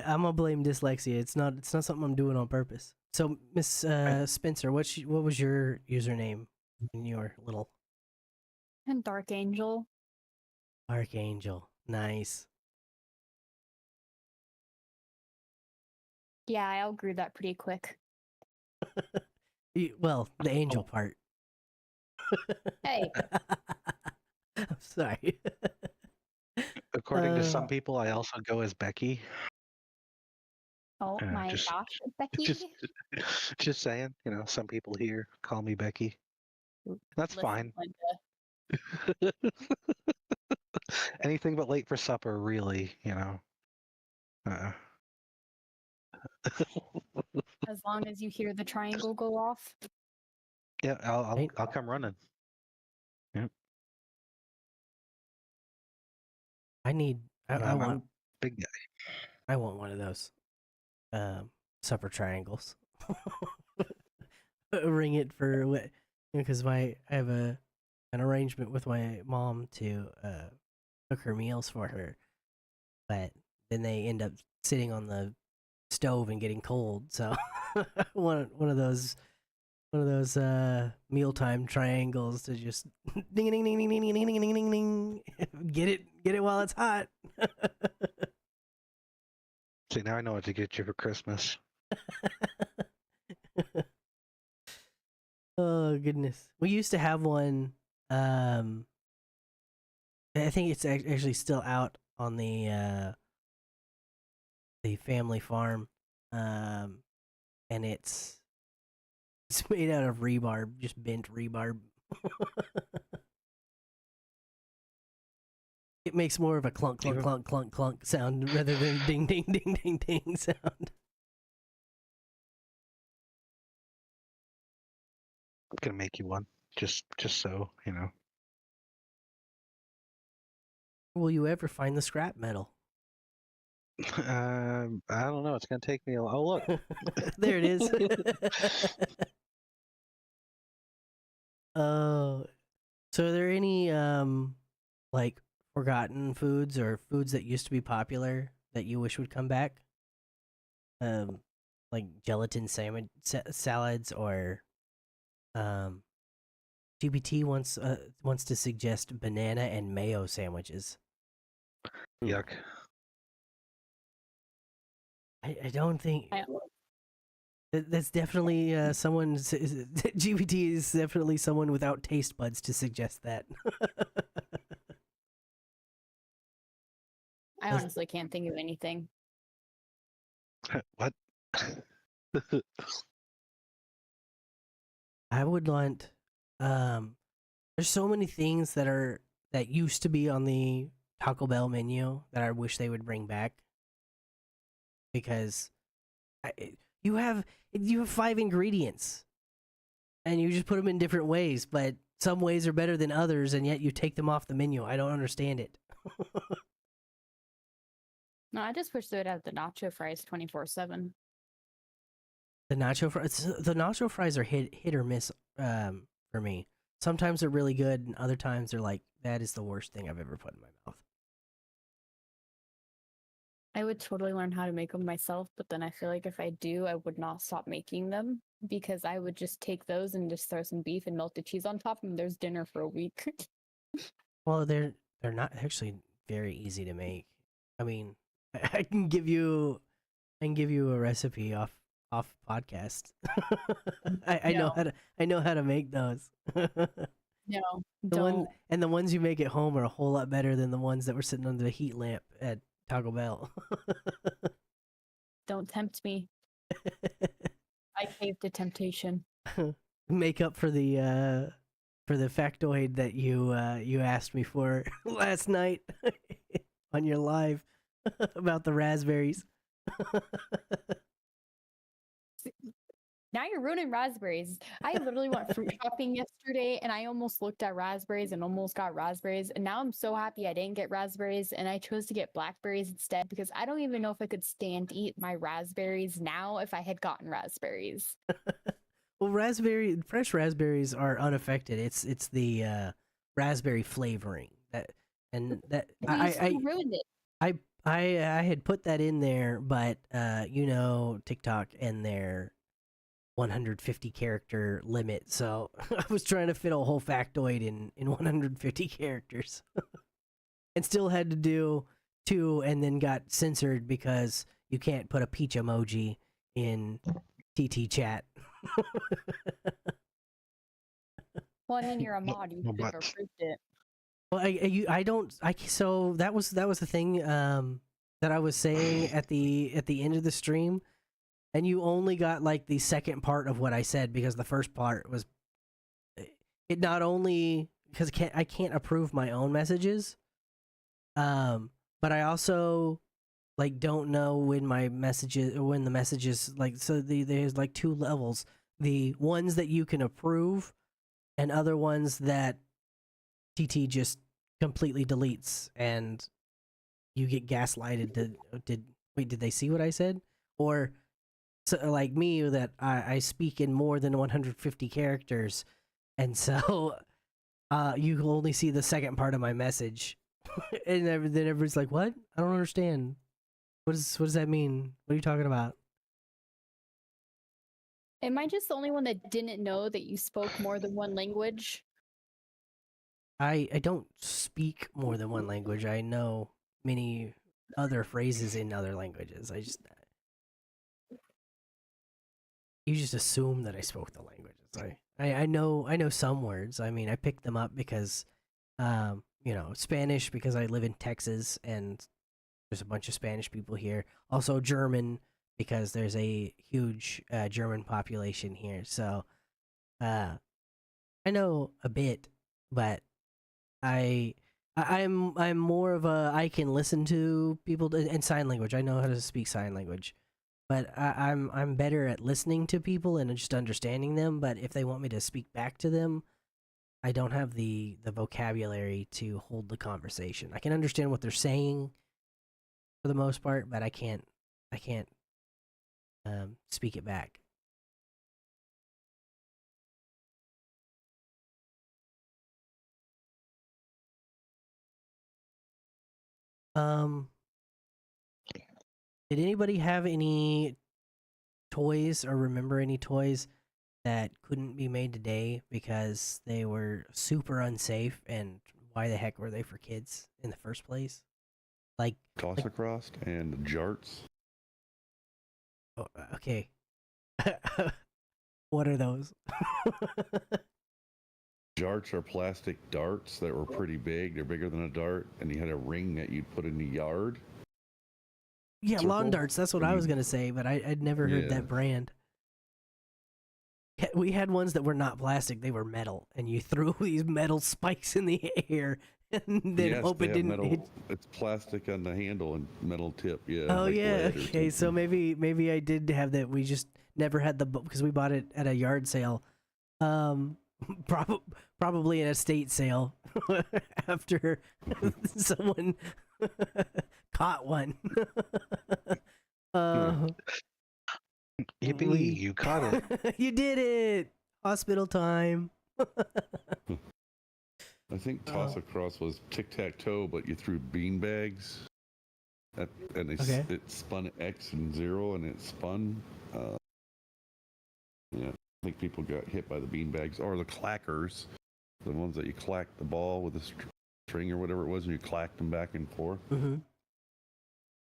Speaker 1: I'm gonna blame dyslexia. It's not something I'm doing on purpose. So, Miss Spencer, what was your username in your little
Speaker 2: And Dark Angel.
Speaker 1: Archangel? Nice.
Speaker 2: Yeah, I outgrew that pretty quick.
Speaker 1: Well, the angel part.
Speaker 2: Hey,
Speaker 1: I'm sorry.
Speaker 3: According to some
Speaker 1: Uh,
Speaker 3: people, I also go as Becky.
Speaker 2: oh my
Speaker 3: Just
Speaker 2: gosh, Becky.
Speaker 3: just saying. You know, some people here call me Becky. That's
Speaker 2: Listen,
Speaker 3: fine.
Speaker 2: Linda.
Speaker 3: Anything but late for supper, really. You know. Uh,
Speaker 2: As long as you hear the triangle go off.
Speaker 3: yeah,
Speaker 1: Right?
Speaker 3: I'll come running.
Speaker 1: I need. I
Speaker 3: I'm
Speaker 1: want.
Speaker 3: a big guy.
Speaker 1: I want one of those. Supper triangles. Ring it for what? Because I have an arrangement with my mom to cook her meals for her, but then they end up sitting on the stove and getting cold. So one of those mealtime triangles to just ding ding ding ding ding ding ding ding ding ding. Get it while it's hot.
Speaker 3: See, now I know what to get you for Christmas.
Speaker 1: Oh goodness, we used to have one. Um, I think it's actually still out on the family farm. And it's made out of rebarb, just bent rebarb. It makes more of a clunk clunk clunk clunk clunk sound rather than ding ding ding ding ding sound.
Speaker 3: I'm gonna make you one, just so you know.
Speaker 1: Will you ever find the scrap metal?
Speaker 3: I don't know. It's gonna take me a. Oh look.
Speaker 1: There it is. Oh, so are there any like forgotten foods or foods that used to be popular that you wish would come back? Like gelatin sandwich salads or um GPT wants to suggest banana and mayo sandwiches.
Speaker 3: Yuck.
Speaker 1: I don't think
Speaker 2: I,
Speaker 1: that's definitely someone's GPT is definitely someone without taste buds to suggest that.
Speaker 2: I honestly can't think of anything.
Speaker 3: What?
Speaker 1: I would want there's so many things that used to be on the Taco Bell menu that I wish they would bring back because I, you have 5 ingredients and you just put them in different ways, but some ways are better than others and yet you take them off the menu. I don't understand it.
Speaker 2: No, I just wish they would have the nacho fries 24/7.
Speaker 1: The nacho fries are hit or miss for me. Sometimes they're really good and other times they're like that is the worst thing I've ever put in my mouth.
Speaker 2: I would totally learn how to make them myself, but then I feel like if I do, I would not stop making them because I would just take those and just throw some beef and melted cheese on top, and there's dinner for a week.
Speaker 1: Well, they're not actually very easy to make. I mean, I can give you a recipe off podcast. I know
Speaker 2: No.
Speaker 1: how to make those.
Speaker 2: No,
Speaker 1: The ones you make at home are a whole lot better than the ones that were sitting under the heat lamp at Taco Bell.
Speaker 2: don't tempt me. I caved to temptation.
Speaker 1: Make up for the factoid that you asked me for last night on your live about the raspberries.
Speaker 2: Now you're ruining raspberries. I literally went fruit shopping yesterday and I almost looked at raspberries and almost got raspberries. And now I'm so happy I didn't get raspberries and I chose to get blackberries instead because I don't even know if I could stand to eat my raspberries now if I had gotten raspberries.
Speaker 1: Well, fresh raspberries are unaffected. It's the raspberry flavoring that and that
Speaker 2: But you still ruined it.
Speaker 1: I had put that in there, but TikTok and their 150 character limit, so I was trying to fit a whole factoid in 150 characters, and still had to do 2, and then got censored because you can't put a peach emoji in TT chat.
Speaker 2: Well, I mean, you're a mod. You
Speaker 3: No
Speaker 2: could have
Speaker 3: buts.
Speaker 2: approved it.
Speaker 1: Well, I don't. So that was the thing that I was saying at the end of the stream, and you only got like the second part of what I said because the first part was it not only because I can't approve my own messages, but I also like don't know when the messages like there's like 2 levels, the ones that you can approve and other ones that TT just completely deletes and you get gaslighted. Did they see what I said? Or so, like me, that I speak in more than 150 characters, and so you can only see the second part of my message, and then everybody's like, "What? I don't understand. What does that mean? What are you talking about?"
Speaker 2: Am I just the only one that didn't know that you spoke more than one language?
Speaker 1: I don't speak more than one language. I know many other phrases in other languages. You just assume that I spoke the languages. I know some words. I mean, I picked them up because Spanish because I live in Texas and there's a bunch of Spanish people here. Also German because there's a huge German population here. So I know a bit, but I'm more of a I can listen to people and sign language. I know how to speak sign language, but I'm better at listening to people and just understanding them. But if they want me to speak back to them, I don't have the vocabulary to hold the conversation. I can understand what they're saying for the most part, but I can't speak it back. Did anybody have any toys or remember any toys that couldn't be made today because they were super unsafe, and why the heck were they for kids in the first place? Like
Speaker 4: Toss-across and jarts.
Speaker 1: oh, okay. What are those?
Speaker 4: Jarts are plastic darts that were pretty big. They're bigger than a dart, and you had a ring that you'd put in the yard.
Speaker 1: Yeah, lawn
Speaker 4: Circle?
Speaker 1: darts. That's what I was gonna say, but I'd never heard
Speaker 4: Yeah.
Speaker 1: that brand. We had ones that were not plastic; they were metal, and you threw these metal spikes in the air, and then
Speaker 4: Yes,
Speaker 1: hope
Speaker 4: they
Speaker 1: it
Speaker 4: have
Speaker 1: didn't
Speaker 4: metal.
Speaker 1: hit.
Speaker 4: It's plastic on the handle and metal tip. Yeah.
Speaker 1: Oh
Speaker 4: like
Speaker 1: yeah,
Speaker 4: lead or
Speaker 1: okay. So
Speaker 4: something.
Speaker 1: maybe I did have that. We just never had the because we bought it at a yard sale, um, probably an estate sale after someone caught one.
Speaker 3: Yippee! You caught it.
Speaker 1: You did it! Hospital time.
Speaker 4: I think toss-across was tic-tac-toe, but you threw bean bags. And it spun X and 0, and it spun. Yeah, I think people got hit by the bean bags or the clackers, the ones that you clacked the ball with a string or whatever it was, and you clacked them back and forth.
Speaker 1: Mm-hmm.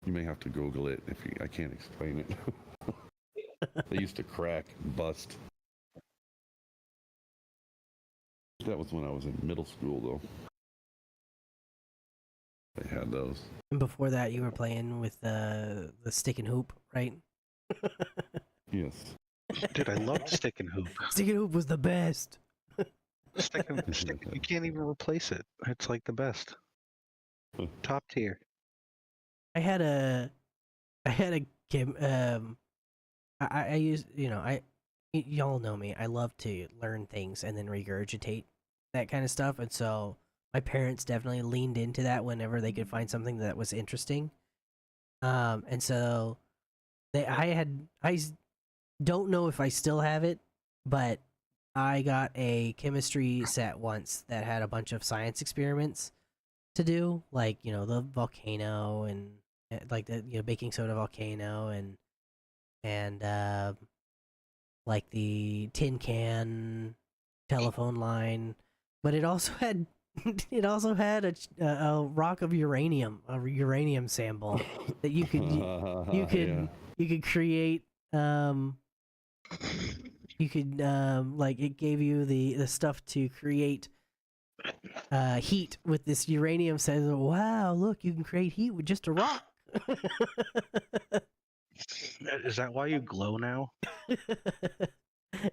Speaker 4: You may have to Google it I can't explain it. They used to crack and bust. That was when I was in middle school, though. They had those.
Speaker 1: And before that, you were playing with the stick and hoop, right?
Speaker 4: Yes.
Speaker 3: Dude, I loved stick and hoop.
Speaker 1: Stick and hoop was the best.
Speaker 3: Stick, you can't even replace it. It's like the best. Top tier.
Speaker 1: I had a Kim, I use, y'all know me. I love to learn things and then regurgitate that kind of stuff, and so my parents definitely leaned into that whenever they could find something that was interesting. And so don't know if I still have it, but I got a chemistry set once that had a bunch of science experiments to do, like the volcano and like the baking soda volcano and like the tin can telephone line, but it also had a rock of uranium, a uranium sample that you could
Speaker 4: Yeah.
Speaker 1: you could create you could like it gave you the stuff to create heat with this uranium. Says, wow, look, you can create heat with just a rock.
Speaker 3: Is that why you glow now?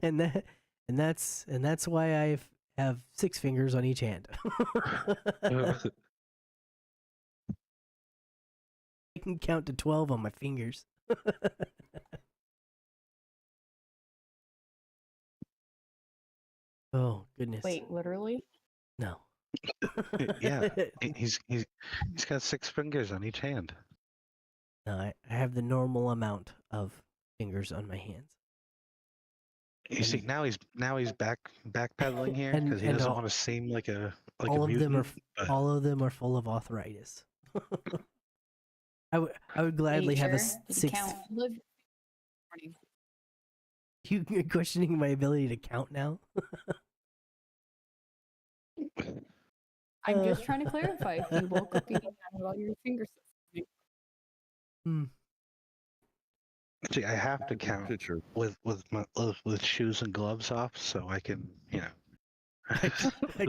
Speaker 1: and that and that's why I have 6 fingers on each hand. I can count to 12 on my fingers. Oh goodness.
Speaker 2: Wait, literally?
Speaker 1: No.
Speaker 3: Yeah, he's got 6 fingers on each hand.
Speaker 1: No, I have the normal amount of fingers on my hands.
Speaker 3: You see, now he's backpedaling here
Speaker 1: And-
Speaker 3: because he
Speaker 1: and
Speaker 3: doesn't
Speaker 1: all-
Speaker 3: want to seem like a
Speaker 1: all of them are
Speaker 3: mutant. But
Speaker 1: all of them are full of arthritis. I would gladly have a
Speaker 2: Did you
Speaker 1: 6.
Speaker 2: count?
Speaker 1: You're questioning my ability to count now?
Speaker 2: I'm just trying to clarify. If you woke up and you had all your fingers.
Speaker 1: Hmm.
Speaker 3: see, I have to count
Speaker 4: Picture.
Speaker 3: with shoes and gloves off, so I can
Speaker 1: I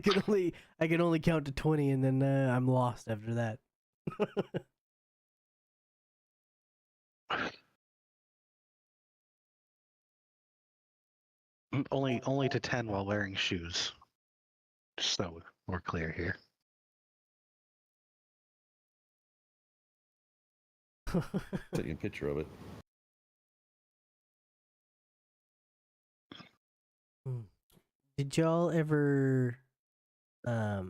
Speaker 1: can only count to 20, and then I'm lost after that.
Speaker 3: only to 10 while wearing shoes. Just so we're clear here.
Speaker 4: Taking a picture of it.
Speaker 1: Did y'all ever I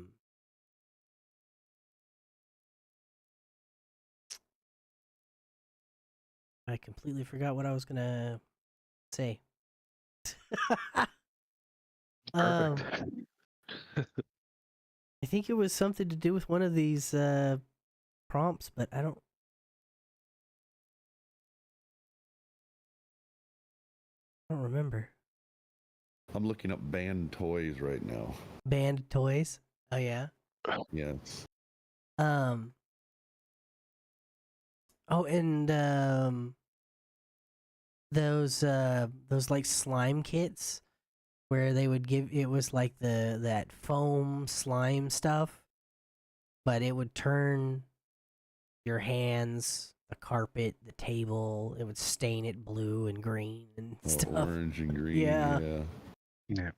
Speaker 1: completely forgot what I was gonna say.
Speaker 3: Perfect.
Speaker 1: I think it was something to do with one of these prompts, but I don't remember.
Speaker 4: I'm looking up banned toys right now.
Speaker 1: Banned toys. Oh yeah.
Speaker 4: Yes.
Speaker 1: Oh, and those like slime kits where they would give it was like that foam slime stuff, but it would turn your hands, the carpet, the table. It would stain it blue and green and stuff.
Speaker 4: Orange and green.
Speaker 1: Yeah.
Speaker 3: Yeah.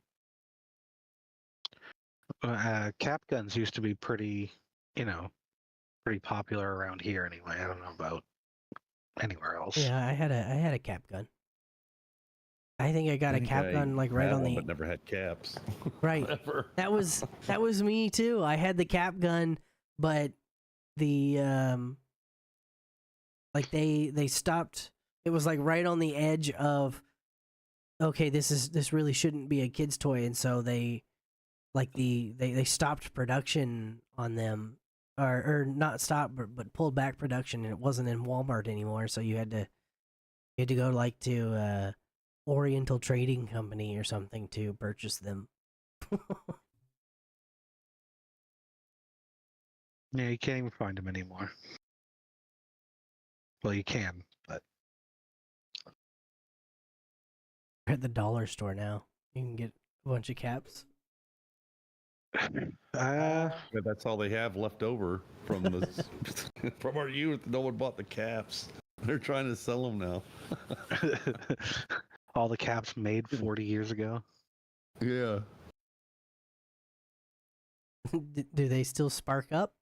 Speaker 3: Cap guns used to be pretty popular around here anyway. I don't know about anywhere else.
Speaker 1: Yeah, I had a cap gun. I think I got a cap gun like right
Speaker 4: had
Speaker 1: on
Speaker 4: one,
Speaker 1: the
Speaker 4: but never had caps.
Speaker 1: right.
Speaker 4: Ever.
Speaker 1: That was me too. I had the cap gun, but the like they stopped. It was like right on the edge of okay, this really shouldn't be a kid's toy, and so they stopped production on them, or not stopped, but pulled back production, and it wasn't in Walmart anymore. So you had to go like to Oriental Trading Company or something to purchase them.
Speaker 3: Yeah, you can't even find them anymore. Well, you can, but
Speaker 1: At the dollar store now, you can get a bunch of caps.
Speaker 4: Yeah, that's all they have left over from the from our youth. No one bought the caps. They're trying to sell them now.
Speaker 3: all the caps made 40 years ago.
Speaker 4: Yeah.
Speaker 1: Do they still spark up?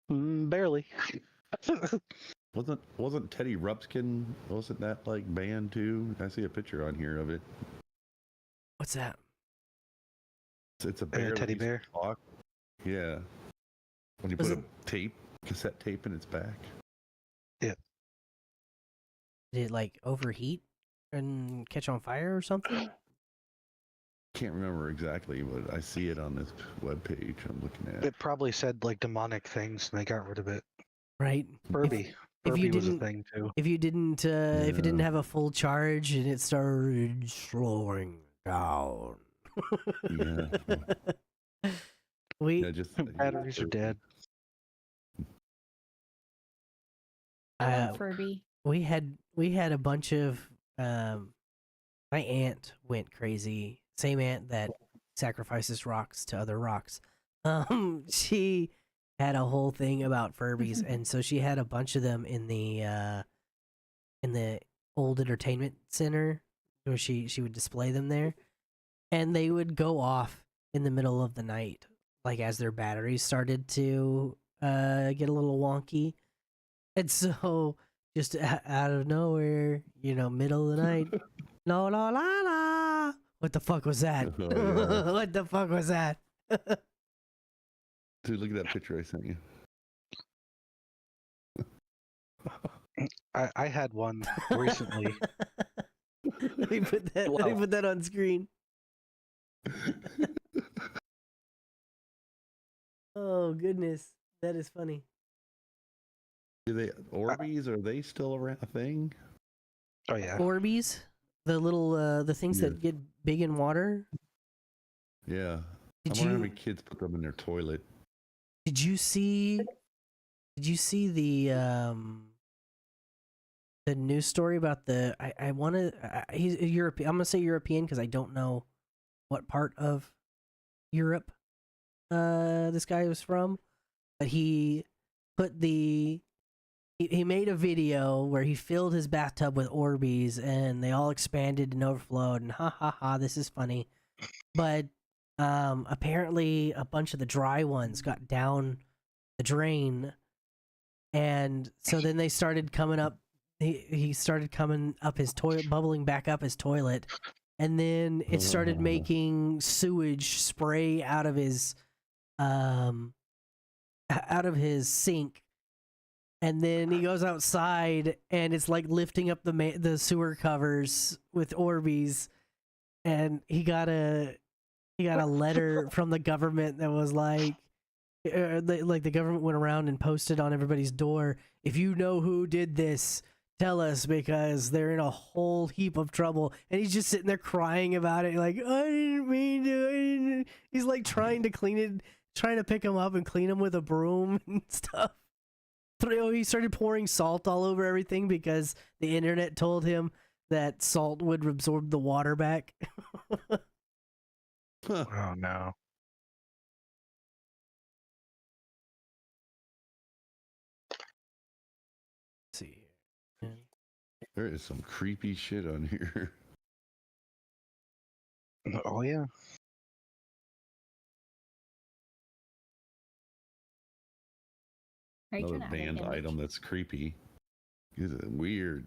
Speaker 3: Barely.
Speaker 4: Wasn't Teddy Rupskin? Wasn't that like banned too? I see a picture on here of it.
Speaker 1: What's that?
Speaker 4: It's a bear. that
Speaker 3: teddy
Speaker 4: used to
Speaker 3: bear.
Speaker 4: talk. Yeah. When you
Speaker 1: Was
Speaker 4: put
Speaker 1: it-
Speaker 4: a cassette tape in its back.
Speaker 1: Did it like overheat and catch on fire or something?
Speaker 4: Can't remember exactly, but I see it on this webpage I'm looking at.
Speaker 3: It probably said like demonic things, and they got rid of it.
Speaker 1: Right.
Speaker 3: Furby.
Speaker 1: If you
Speaker 3: Furby was a
Speaker 1: didn't,
Speaker 3: thing too.
Speaker 1: if it didn't
Speaker 4: Yeah.
Speaker 1: have a full charge and it started slowing down.
Speaker 4: Yeah.
Speaker 1: we
Speaker 4: Yeah, just
Speaker 3: Batteries are dead.
Speaker 2: I
Speaker 1: Uh,
Speaker 2: love Furby.
Speaker 1: we had a bunch of my aunt went crazy. Same aunt that sacrifices rocks to other rocks. She had a whole thing about Furbies, and so she had a bunch of them in the old entertainment center where she would display them there, and they would go off in the middle of the night, like as their batteries started to get a little wonky, and so just out of nowhere, middle of the night, la la la la. What the fuck was that?
Speaker 4: Oh, yeah.
Speaker 1: What the fuck was that?
Speaker 4: Dude, look at that picture I sent you.
Speaker 3: I had one recently.
Speaker 1: Let me put that on screen. Oh goodness, that is funny.
Speaker 4: Orbeez, are they still a thing?
Speaker 3: Oh yeah.
Speaker 1: Orbeez, the little the things
Speaker 4: Yeah.
Speaker 1: that get big in water.
Speaker 4: Yeah.
Speaker 1: Did
Speaker 4: I wonder how
Speaker 1: you
Speaker 4: many kids put them in their toilet.
Speaker 1: did you see the news story about the I want to he's European. I'm gonna say European because I don't know what part of Europe this guy was from, but he put he made a video where he filled his bathtub with Orbeez and they all expanded and overflowed and ha ha ha, this is funny. But apparently a bunch of the dry ones got down the drain, and so then they started coming up, he started coming up his toilet, bubbling back up his toilet, and then it started
Speaker 4: Oh.
Speaker 1: making sewage spray out of his sink, and then he goes outside and it's like lifting up the sewer covers with Orbeez, and he got a letter from the government that was like the government went around and posted on everybody's door, if you know who did this, tell us because they're in a whole heap of trouble. And he's just sitting there crying about it, like, I didn't mean to. He's like trying to clean it, trying to pick him up and clean him with a broom and stuff. He started pouring salt all over everything because the internet told him that salt would absorb the water back.
Speaker 4: Huh.
Speaker 3: Oh no.
Speaker 1: Let's see here.
Speaker 4: There is some creepy shit on here.
Speaker 3: Oh yeah.
Speaker 2: Are you
Speaker 4: Another
Speaker 2: trying to add an
Speaker 4: banned
Speaker 2: image?
Speaker 4: item that's creepy. Is it weird?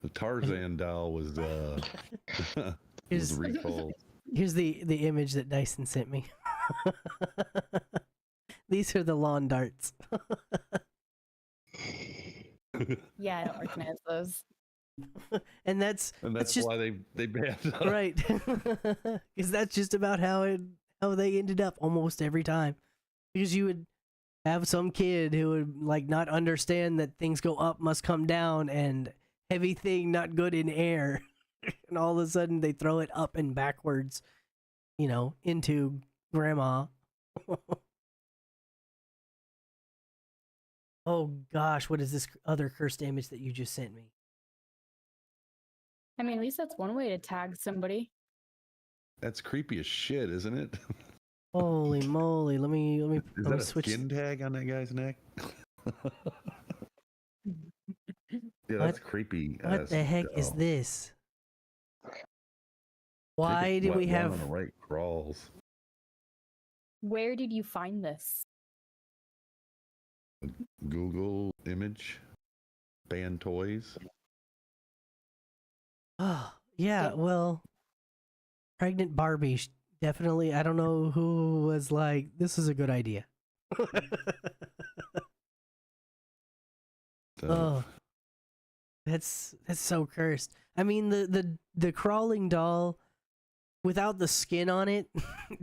Speaker 4: The Tarzan doll was
Speaker 1: Is-
Speaker 4: was recalled.
Speaker 1: Here's the image that Dyson sent me. These are the lawn darts.
Speaker 2: Yeah, I don't recognize those.
Speaker 1: And that's
Speaker 4: And that's
Speaker 1: just
Speaker 4: why they banned them.
Speaker 1: right. Because that's just about how they ended up almost every time. Because you would have some kid who would like not understand that things go up must come down and heavy thing not good in air. And all of a sudden they throw it up and backwards, into grandma. Oh gosh, what is this other cursed image that you just sent me?
Speaker 2: I mean, at least that's one way to tag somebody.
Speaker 4: That's creepy as shit, isn't it?
Speaker 1: Holy moly! Let me
Speaker 4: Is
Speaker 1: let
Speaker 4: that
Speaker 1: me
Speaker 4: a
Speaker 1: switch.
Speaker 4: skin tag on that guy's neck? Yeah,
Speaker 1: What-
Speaker 4: that's creepy.
Speaker 1: What the heck is
Speaker 4: doll.
Speaker 1: this?
Speaker 4: Take a
Speaker 1: Why do
Speaker 4: flat
Speaker 1: we
Speaker 4: one
Speaker 1: have?
Speaker 4: on the right crawls?
Speaker 2: Where did you find this?
Speaker 4: Google image ban toys.
Speaker 1: Oh, yeah.
Speaker 2: Yeah.
Speaker 1: Well, pregnant Barbie definitely. I don't know who was like, this is a good idea. Oh, that's so cursed. I mean, the crawling doll without the skin on it,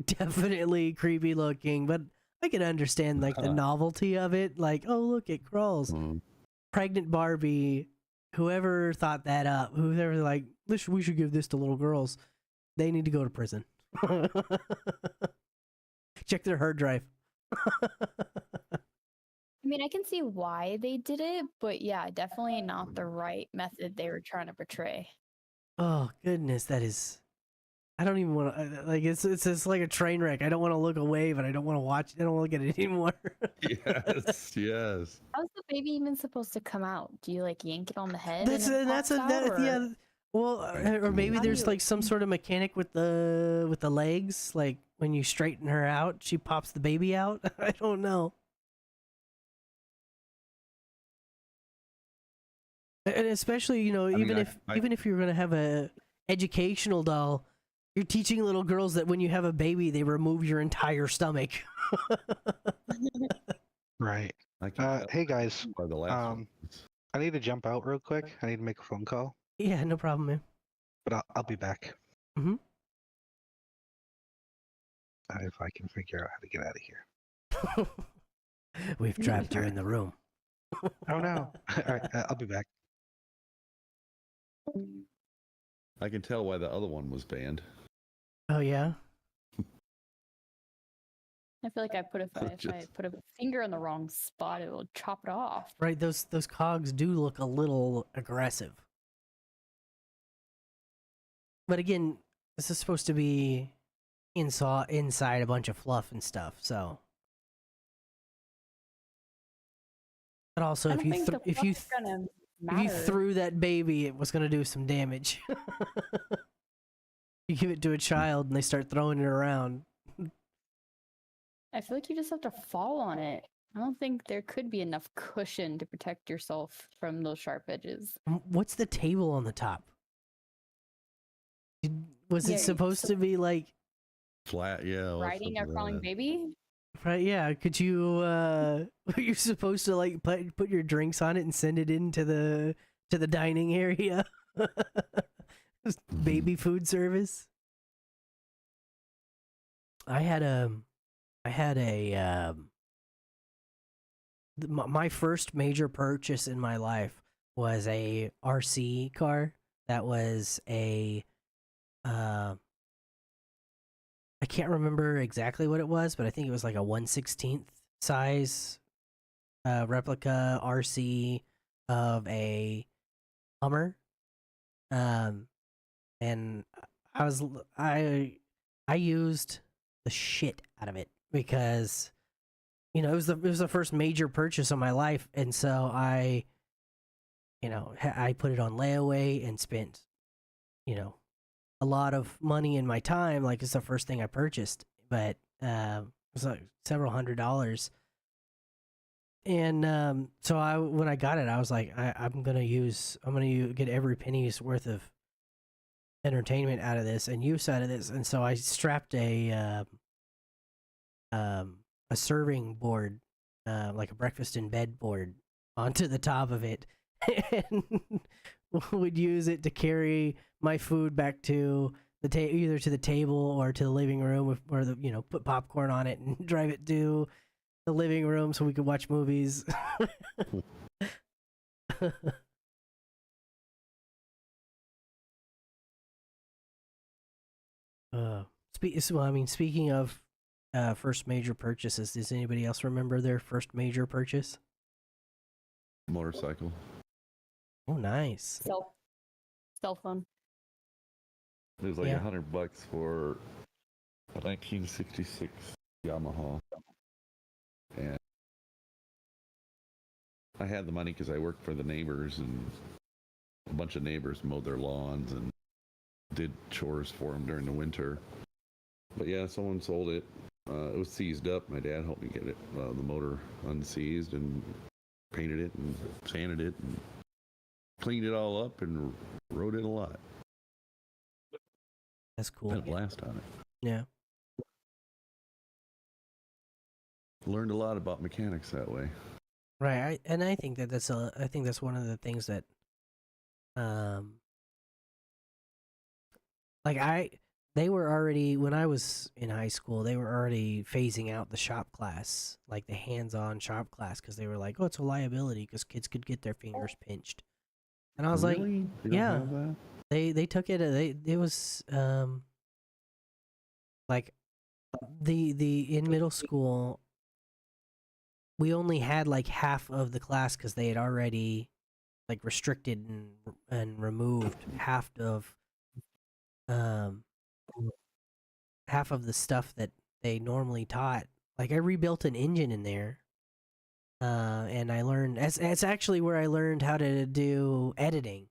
Speaker 1: definitely creepy looking. But I can understand like the novelty of it. Like, oh look, it crawls. Pregnant Barbie. Whoever thought that up, whoever like, we should give this to little girls. They need to go to prison. Check their hard drive.
Speaker 2: I mean, I can see why they did it, but yeah, definitely not the right method they were trying to portray.
Speaker 1: Oh goodness, that is. I don't even want to like. It's just like a train wreck. I don't want to look away, but I don't want to watch. I don't want to look at it anymore.
Speaker 4: Yes, yes.
Speaker 2: How's the baby even supposed to come out? Do you like yank it on the head?
Speaker 1: That's
Speaker 2: and it pops out, or-
Speaker 1: yeah. Well, or maybe
Speaker 2: How do
Speaker 1: there's
Speaker 2: you-
Speaker 1: like some sort of mechanic with the legs. Like when you straighten her out, she pops the baby out. I don't know. And especially, you know,
Speaker 4: mean,
Speaker 1: even if you're gonna have a educational doll, you're teaching little girls that when you have a baby, they remove your entire stomach.
Speaker 3: Right.
Speaker 4: I can tell
Speaker 3: Hey guys,
Speaker 4: by the last one.
Speaker 3: I need to jump out real quick. I need to make a phone call,
Speaker 1: Yeah, no problem, man.
Speaker 3: but I'll be back.
Speaker 1: Mm-hmm.
Speaker 3: If I can figure out how to get out of here.
Speaker 1: We've trapped you in the room.
Speaker 3: Oh no! All right, I'll be back.
Speaker 4: I can tell why the other one was banned.
Speaker 1: Oh yeah.
Speaker 2: I feel like if I put a finger in the wrong spot, it will chop it off.
Speaker 1: Right, those cogs do look a little aggressive. But again, this is supposed to be inside a bunch of fluff and stuff, so. But also,
Speaker 2: I
Speaker 1: if
Speaker 2: don't
Speaker 1: you
Speaker 2: think the
Speaker 1: if
Speaker 2: fluff
Speaker 1: you
Speaker 2: is gonna
Speaker 1: if you
Speaker 2: matter.
Speaker 1: threw that baby, it was gonna do some damage. You give it to a child and they start throwing it around.
Speaker 2: I feel like you just have to fall on it. I don't think there could be enough cushion to protect yourself from those sharp edges.
Speaker 1: What's the table on the top? Was
Speaker 2: Yeah,
Speaker 1: it supposed to be like
Speaker 4: Flat, yeah.
Speaker 2: Riding a crawling baby?
Speaker 1: right? Yeah. Could you? Were you supposed to like put your drinks on it and send it into the dining area? Baby food service. I had a my first major purchase in my life was a RC car that was a I can't remember exactly what it was, but I think it was like a 1/16th size replica RC of a Hummer. And I used the shit out of it because you know it was the first major purchase of my life, and so I put it on layaway and spent a lot of money in my time. Like it's the first thing I purchased, but it was like several $100s. And so when I got it, I was like, I'm gonna get every penny's worth of entertainment out of this and use out of this. And so I strapped a serving board, like a breakfast in bed board, onto the top of it, and would use it to carry my food back to the either to the table or to the living room, or put popcorn on it and drive it to the living room so we could watch movies. Speaking of first major purchases, does anybody else remember their first major purchase?
Speaker 4: Motorcycle.
Speaker 1: Oh, nice.
Speaker 2: Cell phone.
Speaker 4: It was like
Speaker 1: Yeah.
Speaker 4: $100 for a 1966 Yamaha. And I had the money because I worked for the neighbors, and a bunch of neighbors mowed their lawns and did chores for them during the winter. But yeah, someone sold it. It was seized up. My dad helped me get it, the motor unseized, and painted it and sanded it and cleaned it all up and rode it a lot.
Speaker 1: That's cool.
Speaker 4: Had a blast on it.
Speaker 1: Yeah.
Speaker 4: Learned a lot about mechanics that way.
Speaker 1: Right. I think that's one of the things that, like they were already, when I was in high school, they were already phasing out the shop class, like the hands-on shop class, because they were like, oh, it's a liability because kids could get their fingers pinched. And I was like,
Speaker 4: Really? They don't
Speaker 1: yeah.
Speaker 4: have that?
Speaker 1: They took it. It was like the in middle school, we only had like half of the class because they had already like restricted and removed um half of the stuff that they normally taught. Like I rebuilt an engine in there, and I learned it's actually where I learned how to do editing.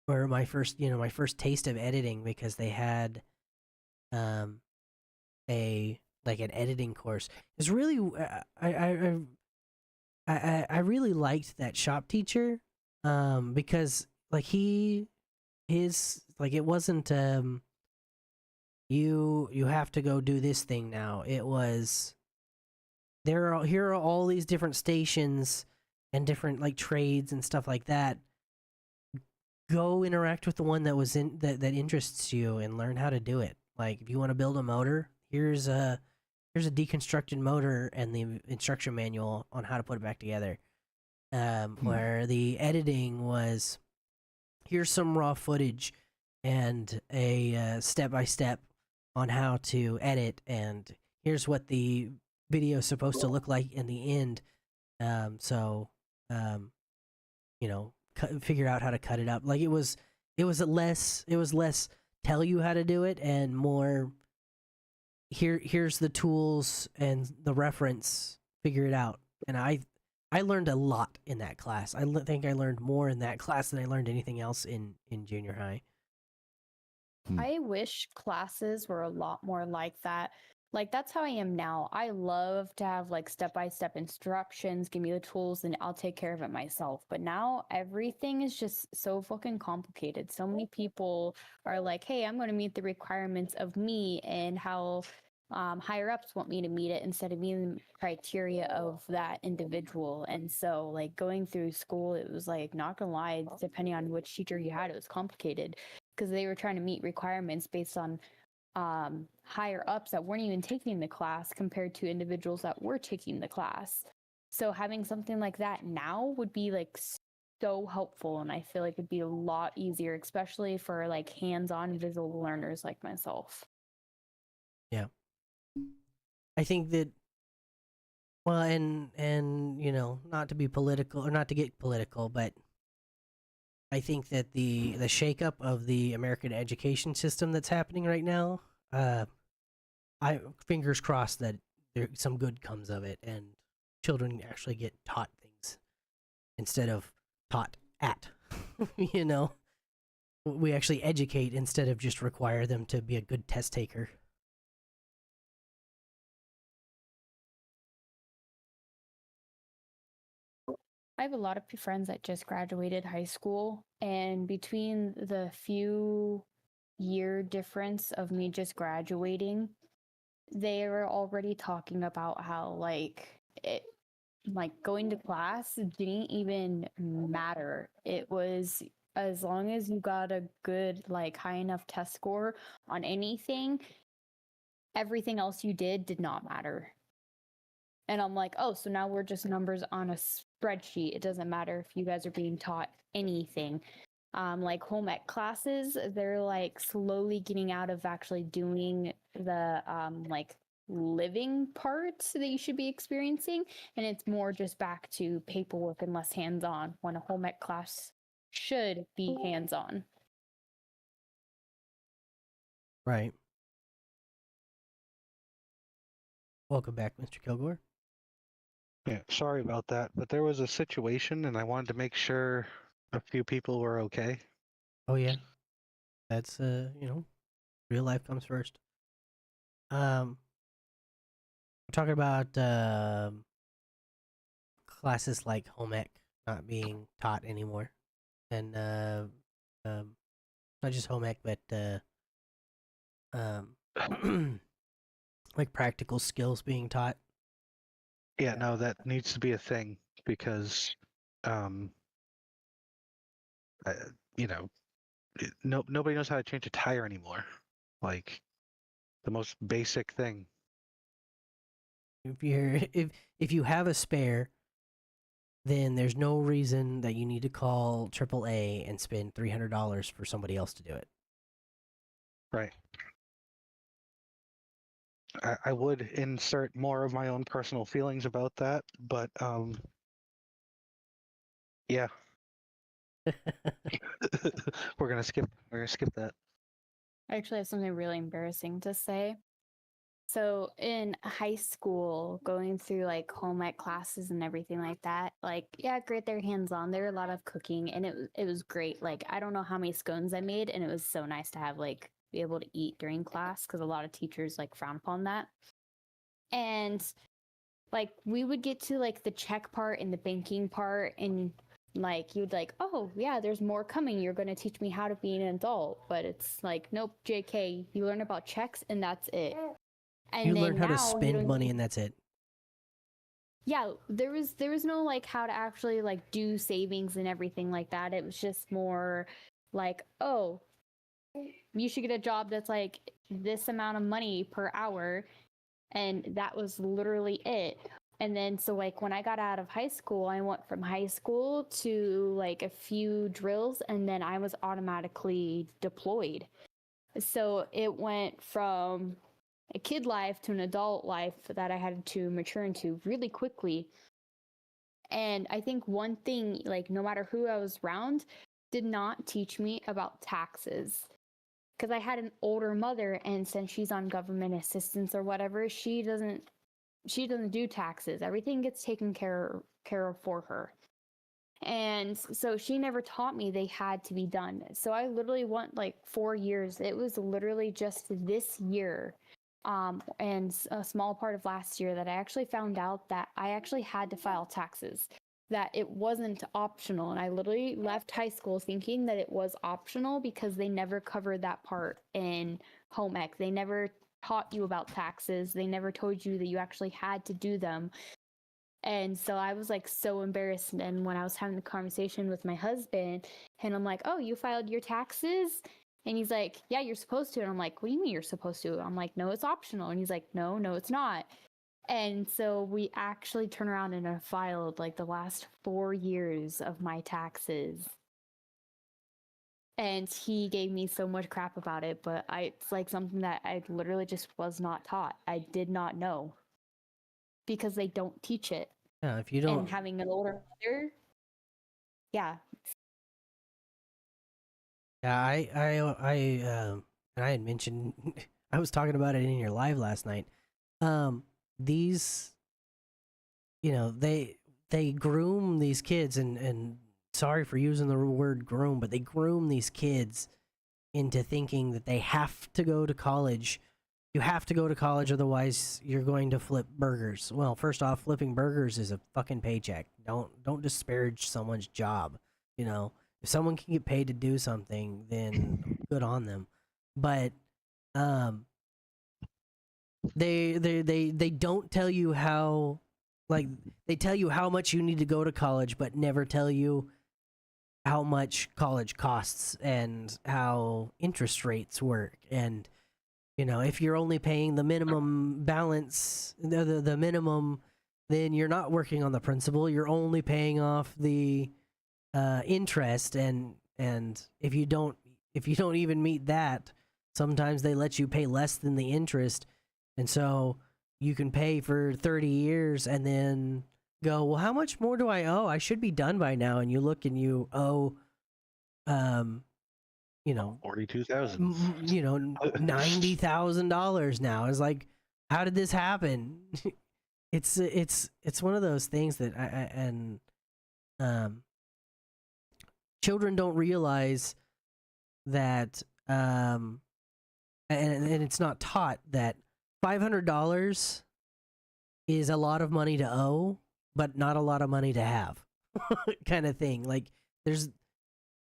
Speaker 1: Or my first taste of editing, because they had um a like an editing course. It's really I really liked that shop teacher, because like his like it wasn't you have to go do this thing now. It was here are all these different stations and different like trades and stuff like that. Go interact with the one that was in that interests you and learn how to do it. Like if you want to build a motor, here's a deconstructed motor and the instruction manual on how to put it back together. Where the editing was, here's some raw footage and a step by step on how to edit, and here's what the video is supposed to look like in the end. So you know, figure out how to cut it up. Like it was less tell you how to do it and more here's the tools and the reference, figure it out. And I learned a lot in that class. Think I learned more in that class than I learned anything else in junior high.
Speaker 2: I wish classes were a lot more like that. Like that's how I am now. I love to have like step-by-step instructions, give me the tools, and I'll take care of it myself. But now everything is just so fucking complicated. So many people are like, hey, I'm going to meet the requirements of me and how higher ups want me to meet it instead of meeting the criteria of that individual. And so like going through school, it was like, not gonna lie, depending on which teacher you had, it was complicated because they were trying to meet requirements based on higher ups that weren't even taking the class compared to individuals that were taking the class. So having something like that now would be like so helpful, and I feel like it'd be a lot easier, especially for like hands-on visual learners like myself.
Speaker 1: Yeah. I think that, well, and you know, not to be political or not to get political, but I think that the shakeup of the American education system that's happening right now, I fingers crossed that some good comes of it and children actually get taught things instead of taught at. You know, we actually educate instead of just require them to be a good test taker.
Speaker 2: I have a lot of friends that just graduated high school, and between the few year difference of me just graduating, they were already talking about how like going to class didn't even matter. It was as long as you got a good like high enough test score on anything, everything else you did not matter. And I'm like, oh, so now we're just numbers on a spreadsheet. It doesn't matter if you guys are being taught anything. Like home ec classes, they're like slowly getting out of actually doing the like living parts that you should be experiencing. And it's more just back to paperwork and less hands-on, when a home ec class should be hands-on.
Speaker 1: Right. Welcome back, Mr. Killgore.
Speaker 3: Yeah, sorry about that, but there was a situation and I wanted to make sure a few people were okay.
Speaker 1: Oh yeah, that's you know, real life comes first. we're talking about classes like home ec not being taught anymore, and not just home ec, but like practical skills being taught.
Speaker 3: Yeah, no, that needs to be a thing because, um, uh, you know, nobody knows how to change a tire anymore. Like the most basic thing.
Speaker 1: If you're if you have a spare, then there's no reason that you need to call AAA and spend $300 for somebody else to do it.
Speaker 3: Right. I would insert more of my own personal feelings about that, but yeah, we're gonna skip that.
Speaker 2: I actually have something really embarrassing to say. So in high school, going through like home ec classes and everything like that, like yeah, great, they're hands on. There were a lot of cooking, and it was great. Like I don't know how many scones I made, and it was so nice to have like be able to eat during class because a lot of teachers like frown upon that. And like we would get to like the check part and the banking part, and like you'd like, oh yeah, there's more coming, you're going to teach me how to be an adult, but it's like, nope, JK, you learn about checks and that's it. And
Speaker 1: You
Speaker 2: then
Speaker 1: learn how to
Speaker 2: now you
Speaker 1: spend
Speaker 2: don't
Speaker 1: money and that's it.
Speaker 2: yeah, there was no like how to actually like do savings and everything like that. It was just more like, oh, you should get a job that's like this amount of money per hour, and that was literally it. And then so like when I got out of high school, I went from high school to like a few drills, and then I was automatically deployed. So it went from a kid life to an adult life that I had to mature into really quickly. And I think one thing, like no matter who I was around, did not teach me about taxes. Because I had an older mother, and since she's on government assistance or whatever, she doesn't do taxes. Everything gets taken care of for her. And so she never taught me they had to be done. So I literally went like 4 years. It was literally just this year, and a small part of last year, that I actually found out that I actually had to file taxes, that it wasn't optional. And I literally left high school thinking that it was optional because they never covered that part in home ec. They never taught you about taxes. They never told you that you actually had to do them. And so I was like so embarrassed. And when I was having the conversation with my husband, and I'm like, oh, you filed your taxes? And he's like, yeah, you're supposed to. And I'm like, what do you mean you're supposed to? I'm like, no, it's optional. And he's like, no, it's not. And so we actually turned around and filed like the last 4 years of my taxes. And he gave me so much crap about it, but it's like something that I literally just was not taught. I did not know because they don't teach it.
Speaker 1: Yeah, if you
Speaker 2: And
Speaker 1: don't,
Speaker 2: having an older mother, yeah,
Speaker 1: yeah, and I had mentioned, I was talking about it in your live last night. These, they groom these kids, and sorry for using the word groom, but they groom these kids into thinking that they have to go to college. You have to go to college, otherwise you're going to flip burgers. Well, first off, flipping burgers is a fucking paycheck. Don't disparage someone's job. If someone can get paid to do something, then good on them. But they don't tell you how, like, they tell you how much you need to go to college, but never tell you how much college costs and how interest rates work. And if you're only paying the minimum balance, the minimum, then you're not working on the principal. You're only paying off the interest, and if you don't even meet that, sometimes they let you pay less than the interest, and so you can pay for 30 years and then go, well, how much more do I owe? I should be done by now. And you look and you owe
Speaker 3: 42,000.
Speaker 1: $90,000 now. It's like, how did this happen? it's one of those things that children don't realize that, and it's not taught that $500 is a lot of money to owe, but not a lot of money to have, kind of thing. Like, there's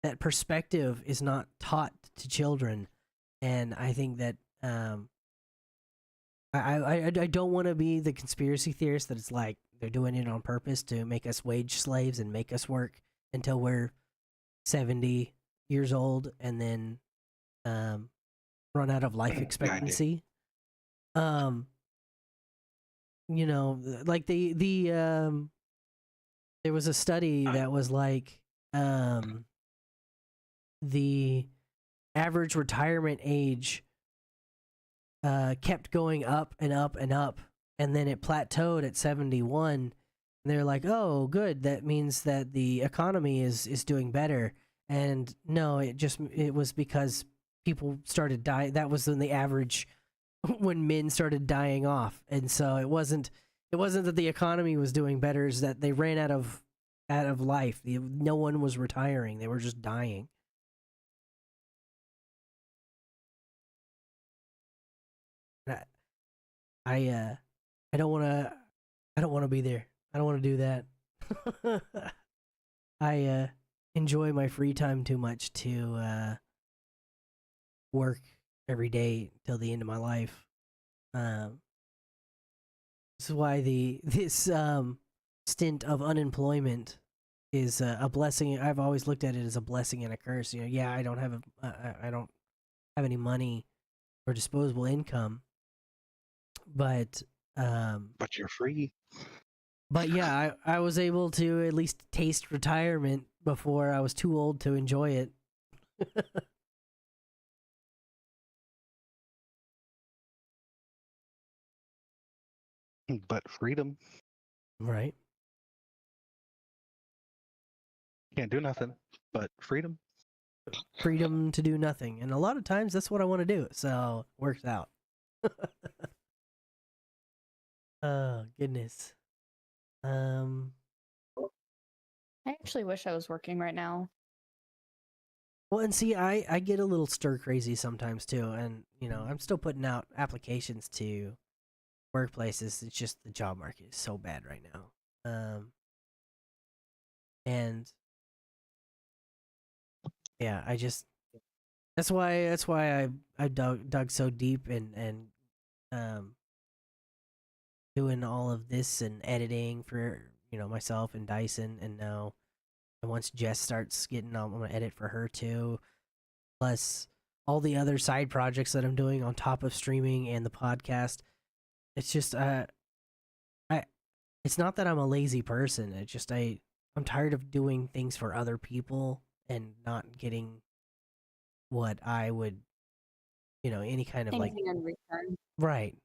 Speaker 1: that perspective is not taught to children, and I think that I don't want to be the conspiracy theorist that it's like they're doing it on purpose to make us wage slaves and make us work until we're 70 years old and then run out of life
Speaker 3: 90.
Speaker 1: expectancy. You know, like there was a study that was like the average retirement age kept going up and up and up, and then it plateaued at 71. And they're like, oh, good, that means that the economy is doing better. And no, it was because people started dying. That was when the average when men started dying off. And so it wasn't that the economy was doing better, is that they ran out of life. No one was retiring, they were just dying. I don't want to be there. I don't want to do that. I enjoy my free time too much to work every day till the end of my life. This is why this stint of unemployment is a blessing. I've always looked at it as a blessing and a curse. You know, yeah, I don't have any money or disposable income, but
Speaker 3: you're free.
Speaker 1: But yeah, I was able to at least taste retirement before I was too old to enjoy it.
Speaker 3: But freedom.
Speaker 1: Right.
Speaker 3: Can't do nothing, but freedom.
Speaker 1: Freedom to do nothing. And a lot of times that's what I want to do. So it works out. Oh, goodness.
Speaker 2: I actually wish I was working right now.
Speaker 1: Well, and see, I get a little stir crazy sometimes too. And, you know, I'm still putting out applications to workplaces. It's just the job market is so bad right now. And yeah, that's why I dug so deep and doing all of this and editing for, you know, myself and Dyson. And now, and once Jess starts getting, I'm gonna edit for her too, plus all the other side projects that I'm doing on top of streaming and the podcast. It's just it's not that I'm a lazy person. It's just I'm tired of doing things for other people and not getting what I would, you know, any kind of like
Speaker 2: Anything in return.
Speaker 1: right.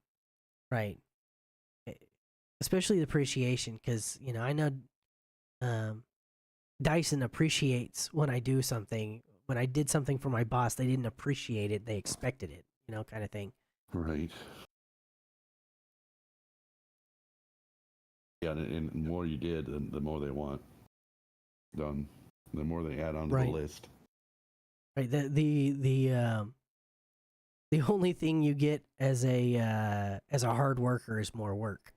Speaker 1: Especially the appreciation, because, you know, I know Dyson appreciates when I do something. When I did something for my boss, they didn't appreciate it, they expected it, you know, kind of thing.
Speaker 4: Right. Yeah, and the more you did, the more they want done. The more they add onto
Speaker 1: Right.
Speaker 4: the list.
Speaker 1: Right. The only thing you get as a hard worker is more work.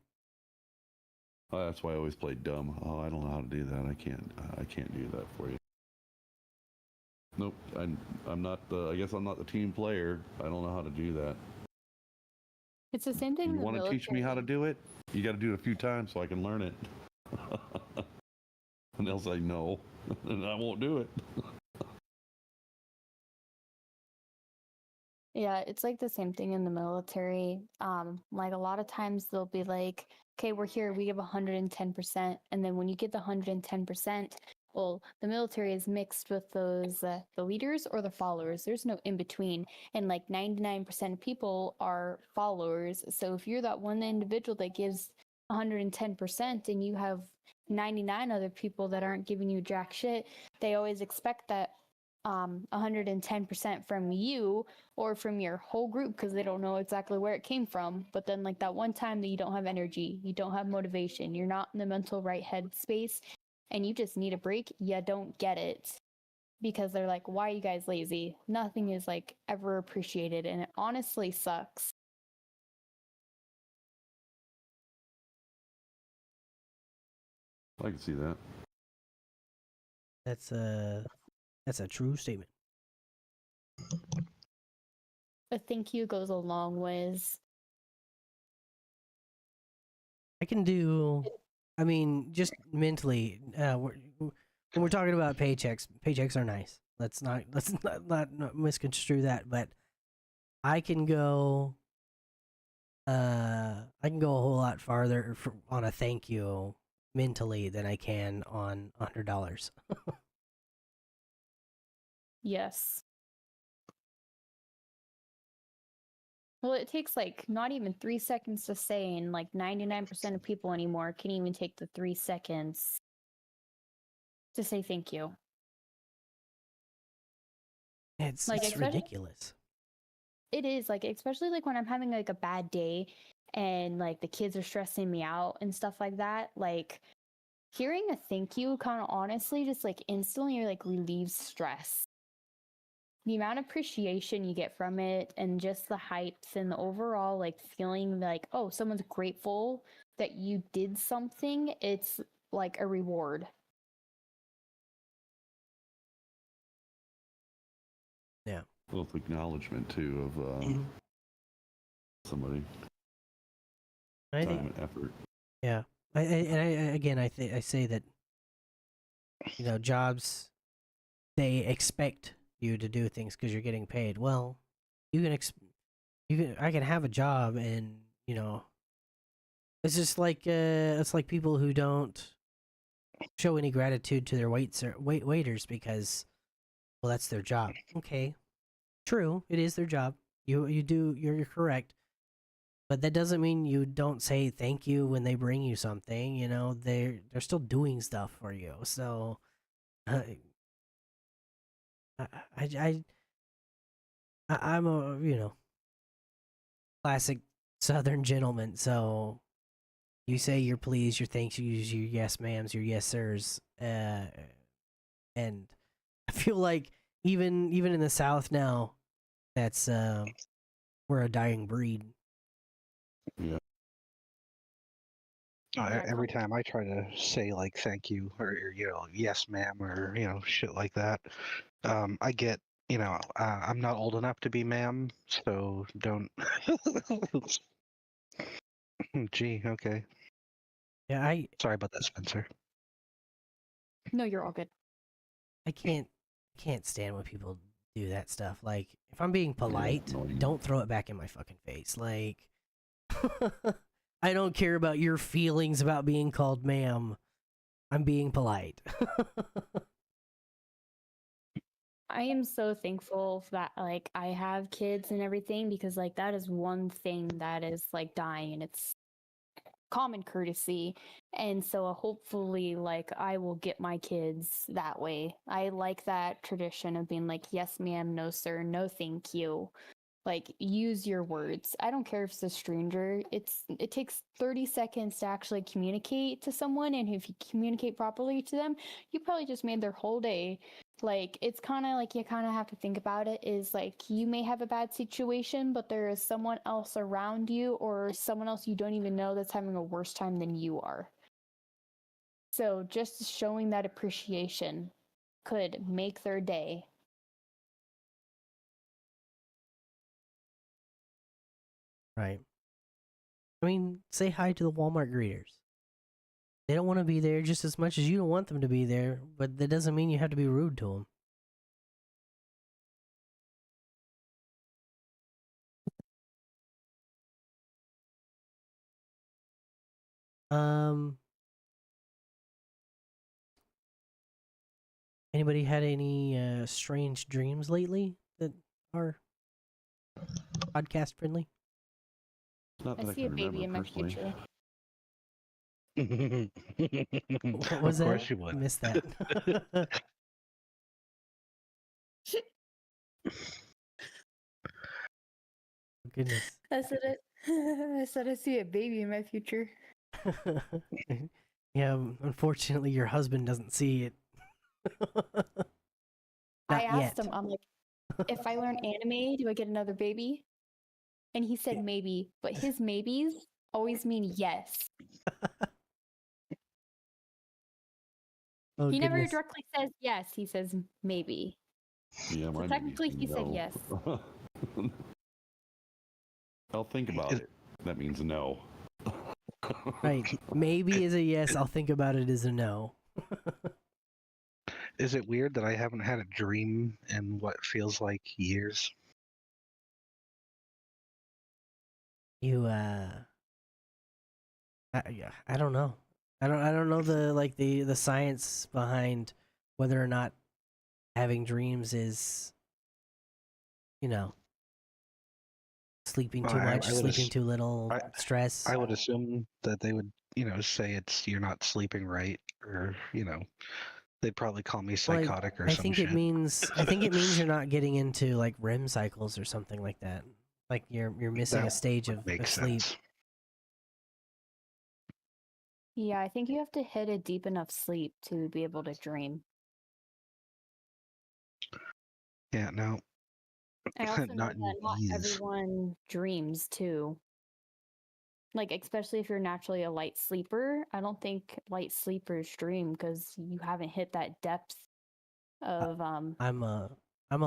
Speaker 4: Oh, that's why I always play dumb. Oh, I don't know how to do that. I can't do that for you. Nope. I'm not the. I guess I'm not the team player. I don't know how to do that.
Speaker 2: It's the same thing.
Speaker 4: You want to teach me how to do it? You got to do it a few times so I can learn it. And they'll say no, and I won't do it.
Speaker 2: Yeah, it's like the same thing in the military. Like a lot of times they'll be like, okay, we're here, we give 110%. And then when you get the 110%, well, the military is mixed with those, the leaders or the followers. There's no in between. And like 99% of people are followers. So if you're that one individual that gives 110% and you have 99 other people that aren't giving you jack shit, they always expect that 110% from you or from your whole group, because they don't know exactly where it came from. But then like that one time that you don't have energy, you don't have motivation, you're not in the mental right head space, and you just need a break, you don't get it, because they're like, why are you guys lazy? Nothing is like ever appreciated, and it honestly sucks.
Speaker 4: I can see that.
Speaker 1: That's a true statement.
Speaker 2: A thank you goes a long ways.
Speaker 1: I can do. I mean, just mentally, when we're talking about paychecks are nice. Let's not misconstrue that. But I can go. I can go a whole lot farther on a thank you mentally than I can on $100.
Speaker 2: Yes. Well, it takes like not even 3 seconds to say, and like 99% of people anymore can even take the 3 seconds to say thank you.
Speaker 1: It's
Speaker 2: Like,
Speaker 1: it's
Speaker 2: especially,
Speaker 1: ridiculous.
Speaker 2: it is like, especially like when I'm having like a bad day and like the kids are stressing me out and stuff like that. Like, hearing a thank you kind of honestly just like instantly like relieves stress. The amount of appreciation you get from it and just the hype and the overall like feeling like, oh, someone's grateful that you did something, it's like a reward.
Speaker 1: Yeah.
Speaker 4: Well, it's acknowledgement too of
Speaker 1: Mhm.
Speaker 4: somebody
Speaker 1: I
Speaker 4: time
Speaker 1: think.
Speaker 4: and effort.
Speaker 1: Yeah. I say that jobs, they expect you to do things because you're getting paid. Well, you can I can have a job and it's just like it's like people who don't show any gratitude to their waiters because well that's their job. Okay, true, it is their job. You're correct, but that doesn't mean you don't say thank you when they bring you something. They're still doing stuff for you. So uh, I, I I'm a classic Southern gentleman. So you say your please, your thanks yous, your yes ma'ams, your yes sirs, and I feel like even in the South now, that's we're a dying breed.
Speaker 4: Yeah.
Speaker 2: Yeah,
Speaker 3: Every time I try to say like thank you or yes ma'am or shit like that, I get I'm not old enough to be ma'am, so don't. Gee, okay.
Speaker 1: Yeah,
Speaker 3: Sorry about that, Spencer.
Speaker 2: no, you're all good.
Speaker 1: I can't stand when people do that stuff. Like if I'm being polite,
Speaker 4: annoying.
Speaker 1: don't throw it back in my fucking face. Like I don't care about your feelings about being called ma'am. I'm being polite.
Speaker 2: I am so thankful that like I have kids and everything because like that is one thing that is like dying and it's common courtesy. And so hopefully like I will get my kids that way. I like that tradition of being like yes ma'am, no sir, no thank you. Like use your words. I don't care if it's a stranger. It takes 30 seconds to actually communicate to someone, and if you communicate properly to them, you probably just made their whole day. Like it's kind of like you kind of have to think about it is like you may have a bad situation, but there is someone else around you or someone else you don't even know that's having a worse time than you are. So just showing that appreciation could make their day.
Speaker 1: Right. I mean, say hi to the Walmart greeters. They don't want to be there just as much as you don't want them to be there, but that doesn't mean you have to be rude to them. Anybody had any strange dreams lately that are podcast friendly?
Speaker 4: Not
Speaker 2: I
Speaker 4: that I
Speaker 2: see a
Speaker 4: can
Speaker 2: baby
Speaker 4: remember
Speaker 2: in my
Speaker 4: personally.
Speaker 2: future.
Speaker 1: What was
Speaker 3: Of
Speaker 1: that?
Speaker 3: course you would.
Speaker 1: Missed that. Goodness.
Speaker 2: I said it. I said I see a baby in my future.
Speaker 1: Yeah, unfortunately, your husband doesn't see it.
Speaker 2: I
Speaker 1: Not
Speaker 2: asked
Speaker 1: yet.
Speaker 2: him, I'm like, if I learn anime, do I get another baby? And he said maybe, but his maybes always mean yes.
Speaker 1: Oh,
Speaker 2: He never
Speaker 1: goodness.
Speaker 2: directly says yes. He says maybe.
Speaker 4: Yeah,
Speaker 2: So
Speaker 4: mine
Speaker 2: technically,
Speaker 4: would
Speaker 2: he
Speaker 4: be
Speaker 2: said
Speaker 4: no.
Speaker 2: yes.
Speaker 4: I'll think about
Speaker 3: Is-
Speaker 4: it. That means no.
Speaker 1: Right. Maybe is a yes. I'll think about it as a no.
Speaker 3: Is it weird that I haven't had a dream in what feels like years?
Speaker 1: You yeah, I don't know. I don't know the science behind whether or not having dreams is, you know, sleeping
Speaker 3: Well,
Speaker 1: too much,
Speaker 3: I would
Speaker 1: sleeping too little,
Speaker 3: I,
Speaker 1: stress.
Speaker 3: I would assume that they would, say it's you're not sleeping right, or they'd probably call me
Speaker 1: Well,
Speaker 3: psychotic or
Speaker 1: I
Speaker 3: some
Speaker 1: think it
Speaker 3: shit.
Speaker 1: means you're not getting into like REM cycles or something like that. Like you're missing a
Speaker 3: That
Speaker 1: stage
Speaker 3: would make
Speaker 1: of sleep.
Speaker 3: sense.
Speaker 2: Yeah, I think you have to hit a deep enough sleep to be able to dream.
Speaker 3: Yeah, no,
Speaker 2: I also know
Speaker 3: not in
Speaker 2: that not
Speaker 3: years.
Speaker 2: everyone dreams too. Like, especially if you're naturally a light sleeper, I don't think light sleepers dream because you haven't hit that depth of
Speaker 1: I'm a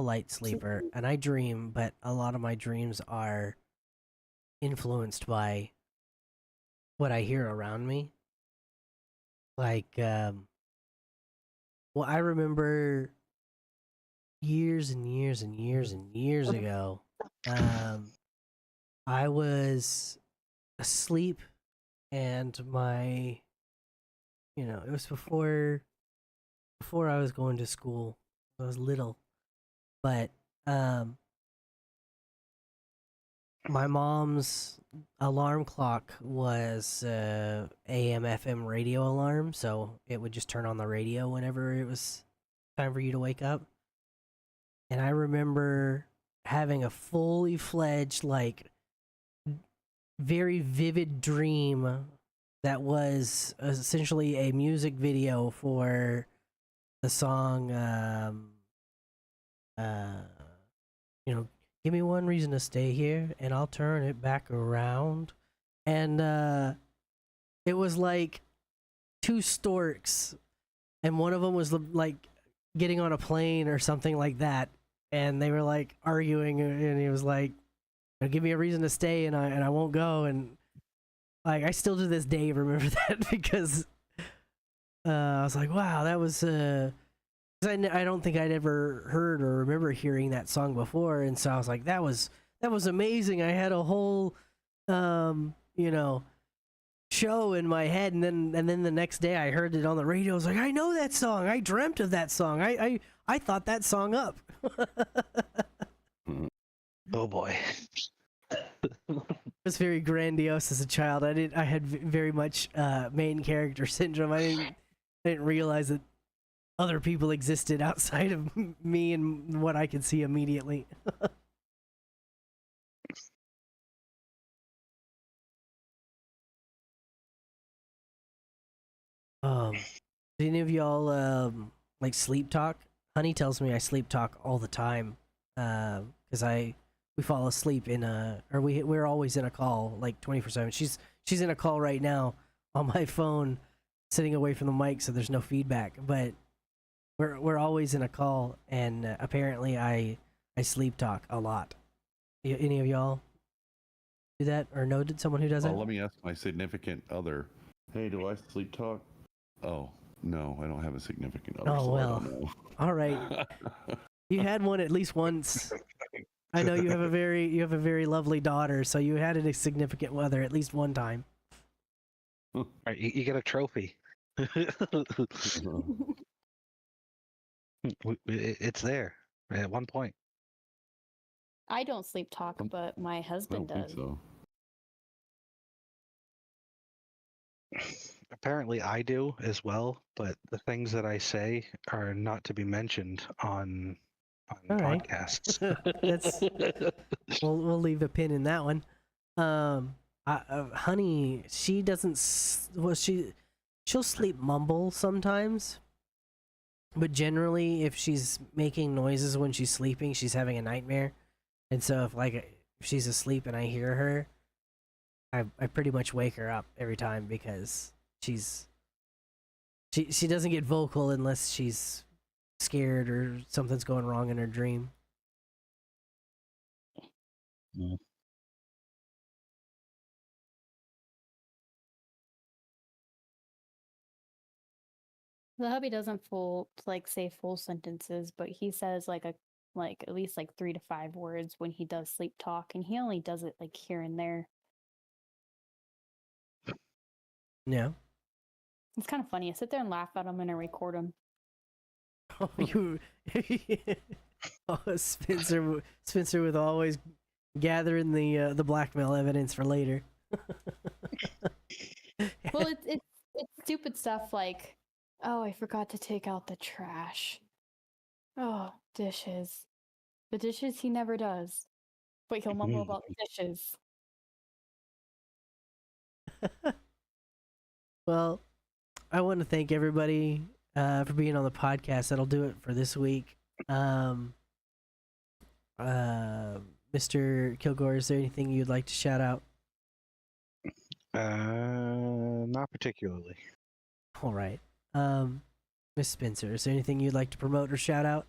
Speaker 1: light sleeper
Speaker 2: sleep.
Speaker 1: and I dream, but a lot of my dreams are influenced by what I hear around me. Like well, I remember years and years and years and years ago, um I was asleep and my it was before I was going to school. I was little, but um my mom's alarm clock was AM FM radio alarm, so it would just turn on the radio whenever it was time for you to wake up. And I remember having a fully fledged, like, very vivid dream that was essentially a music video for the song uh give me one reason to stay here and I'll turn it back around. And it was like two storks, and one of them was like getting on a plane or something like that, and they were like arguing, and he was like, give me a reason to stay and I won't go. And like I still to this day remember that because I was like, wow, that was 'cause I don't think I'd ever heard or remember hearing that song before, and so I was like, that was amazing. I had a whole show in my head, and then the next day I heard it on the radio. I was like, I know that song. I dreamt of that song. I thought that song up.
Speaker 3: Oh boy.
Speaker 1: It was very grandiose as a child. I had very much main character syndrome. I didn't realize that other people existed outside of me and what I could see immediately. Do any of y'all like sleep talk? Honey tells me I sleep talk all the time because we fall asleep in or we're always in a call like 24/7. She's in a call right now on my phone, sitting away from the mic so there's no feedback. But we're always in a call, and apparently I sleep talk a lot. Any of y'all do that or know someone who does it?
Speaker 4: Let me ask my significant other. Hey, do I sleep talk? Oh, no, I don't have a significant other.
Speaker 1: Oh,
Speaker 4: so
Speaker 1: well.
Speaker 4: I don't know.
Speaker 1: All right, you had one at least once. I know you have a very lovely daughter, so you had a significant other at least one time.
Speaker 3: All right, you get a trophy. It's there at one point.
Speaker 2: I don't sleep talk, but my
Speaker 4: I
Speaker 2: husband
Speaker 4: don't think
Speaker 2: does.
Speaker 4: so.
Speaker 3: Apparently, I do as well, but the things that I say are not to be mentioned on
Speaker 1: All right.
Speaker 3: podcasts.
Speaker 1: That's we'll leave a pin in that one. Honey, she doesn't. She'll sleep mumble sometimes, but generally, if she's making noises when she's sleeping, she's having a nightmare. And so, if she's asleep and I hear her, I pretty much wake her up every time because she's She doesn't get vocal unless she's scared or something's going wrong in her dream.
Speaker 3: Mm.
Speaker 2: The hubby doesn't say full sentences, but he says like at least like 3 to 5 words when he does sleep talk, and he only does it like here and there.
Speaker 1: Yeah.
Speaker 2: It's kind of funny. I sit there and laugh at him and I record him.
Speaker 1: You, Spencer with always gathering the blackmail evidence for later.
Speaker 2: Well, it's stupid stuff like, oh, I forgot to take out the trash. Oh, dishes. The dishes he never does, but he'll mumble about the dishes.
Speaker 1: Well, I want to thank everybody for being on the podcast. That'll do it for this week. Mr. Killgore, is there anything you'd like to shout out?
Speaker 3: Not particularly.
Speaker 1: All right. Miss Spencer, is there anything you'd like to promote or shout out?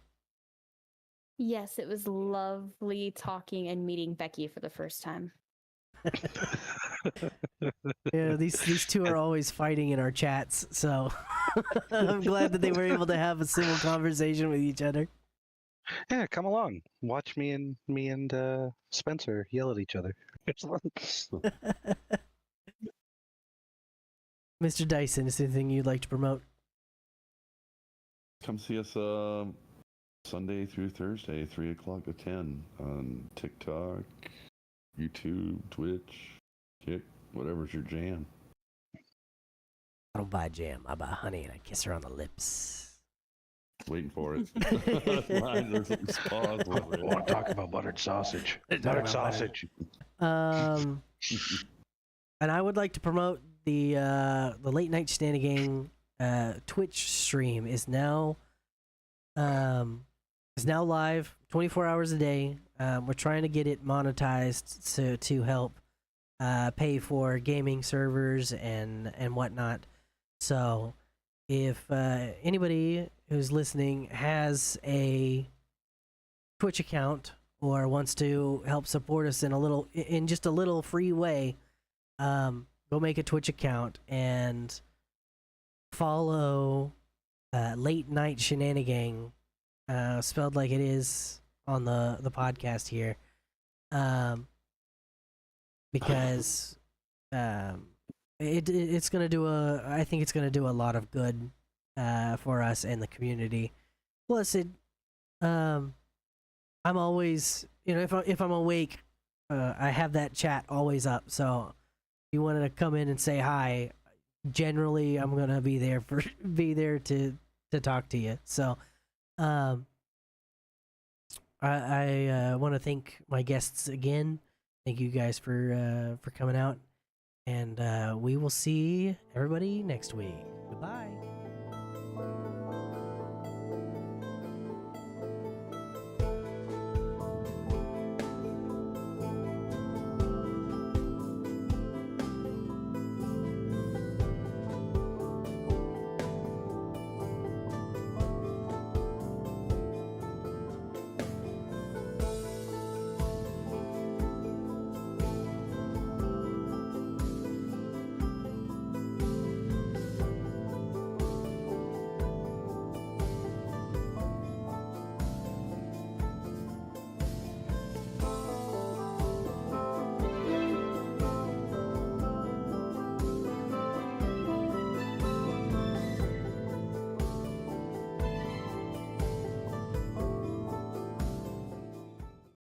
Speaker 2: Yes, it was lovely talking and meeting Becky for the first time.
Speaker 1: Yeah, these two are always fighting in our chats, so I'm glad that they were able to have a civil conversation with each other.
Speaker 3: Yeah, come along. Watch me and Spencer yell at each other.
Speaker 1: Mr. Dyson, is there anything you'd like to promote?
Speaker 4: Come see us Sunday through Thursday, 3 o'clock to 10 on TikTok, YouTube, Twitch, Kick, whatever's your jam.
Speaker 1: I don't buy jam. I buy honey and I kiss her on the lips.
Speaker 4: Waiting for it. There's some pause
Speaker 3: I want to talk about buttered sausage. Buttered sausage.
Speaker 1: And I would like to promote the late night shenanigan Twitch stream is now live 24 hours a day. We're trying to get it monetized to help pay for gaming servers and whatnot. So if anybody who's listening has a Twitch account or wants to help support us in just a little free way, go make a Twitch account and follow Late Night Shenanigan, spelled like it is on the podcast here, because it's gonna do I think it's gonna do a lot of good for us and the community. Plus, I'm always, if I'm awake, I have that chat always up. So if you wanted to come in and say hi, generally I'm gonna be there to talk to you. So I want to thank my guests again. Thank you guys for coming out, and we will see everybody next week. Goodbye.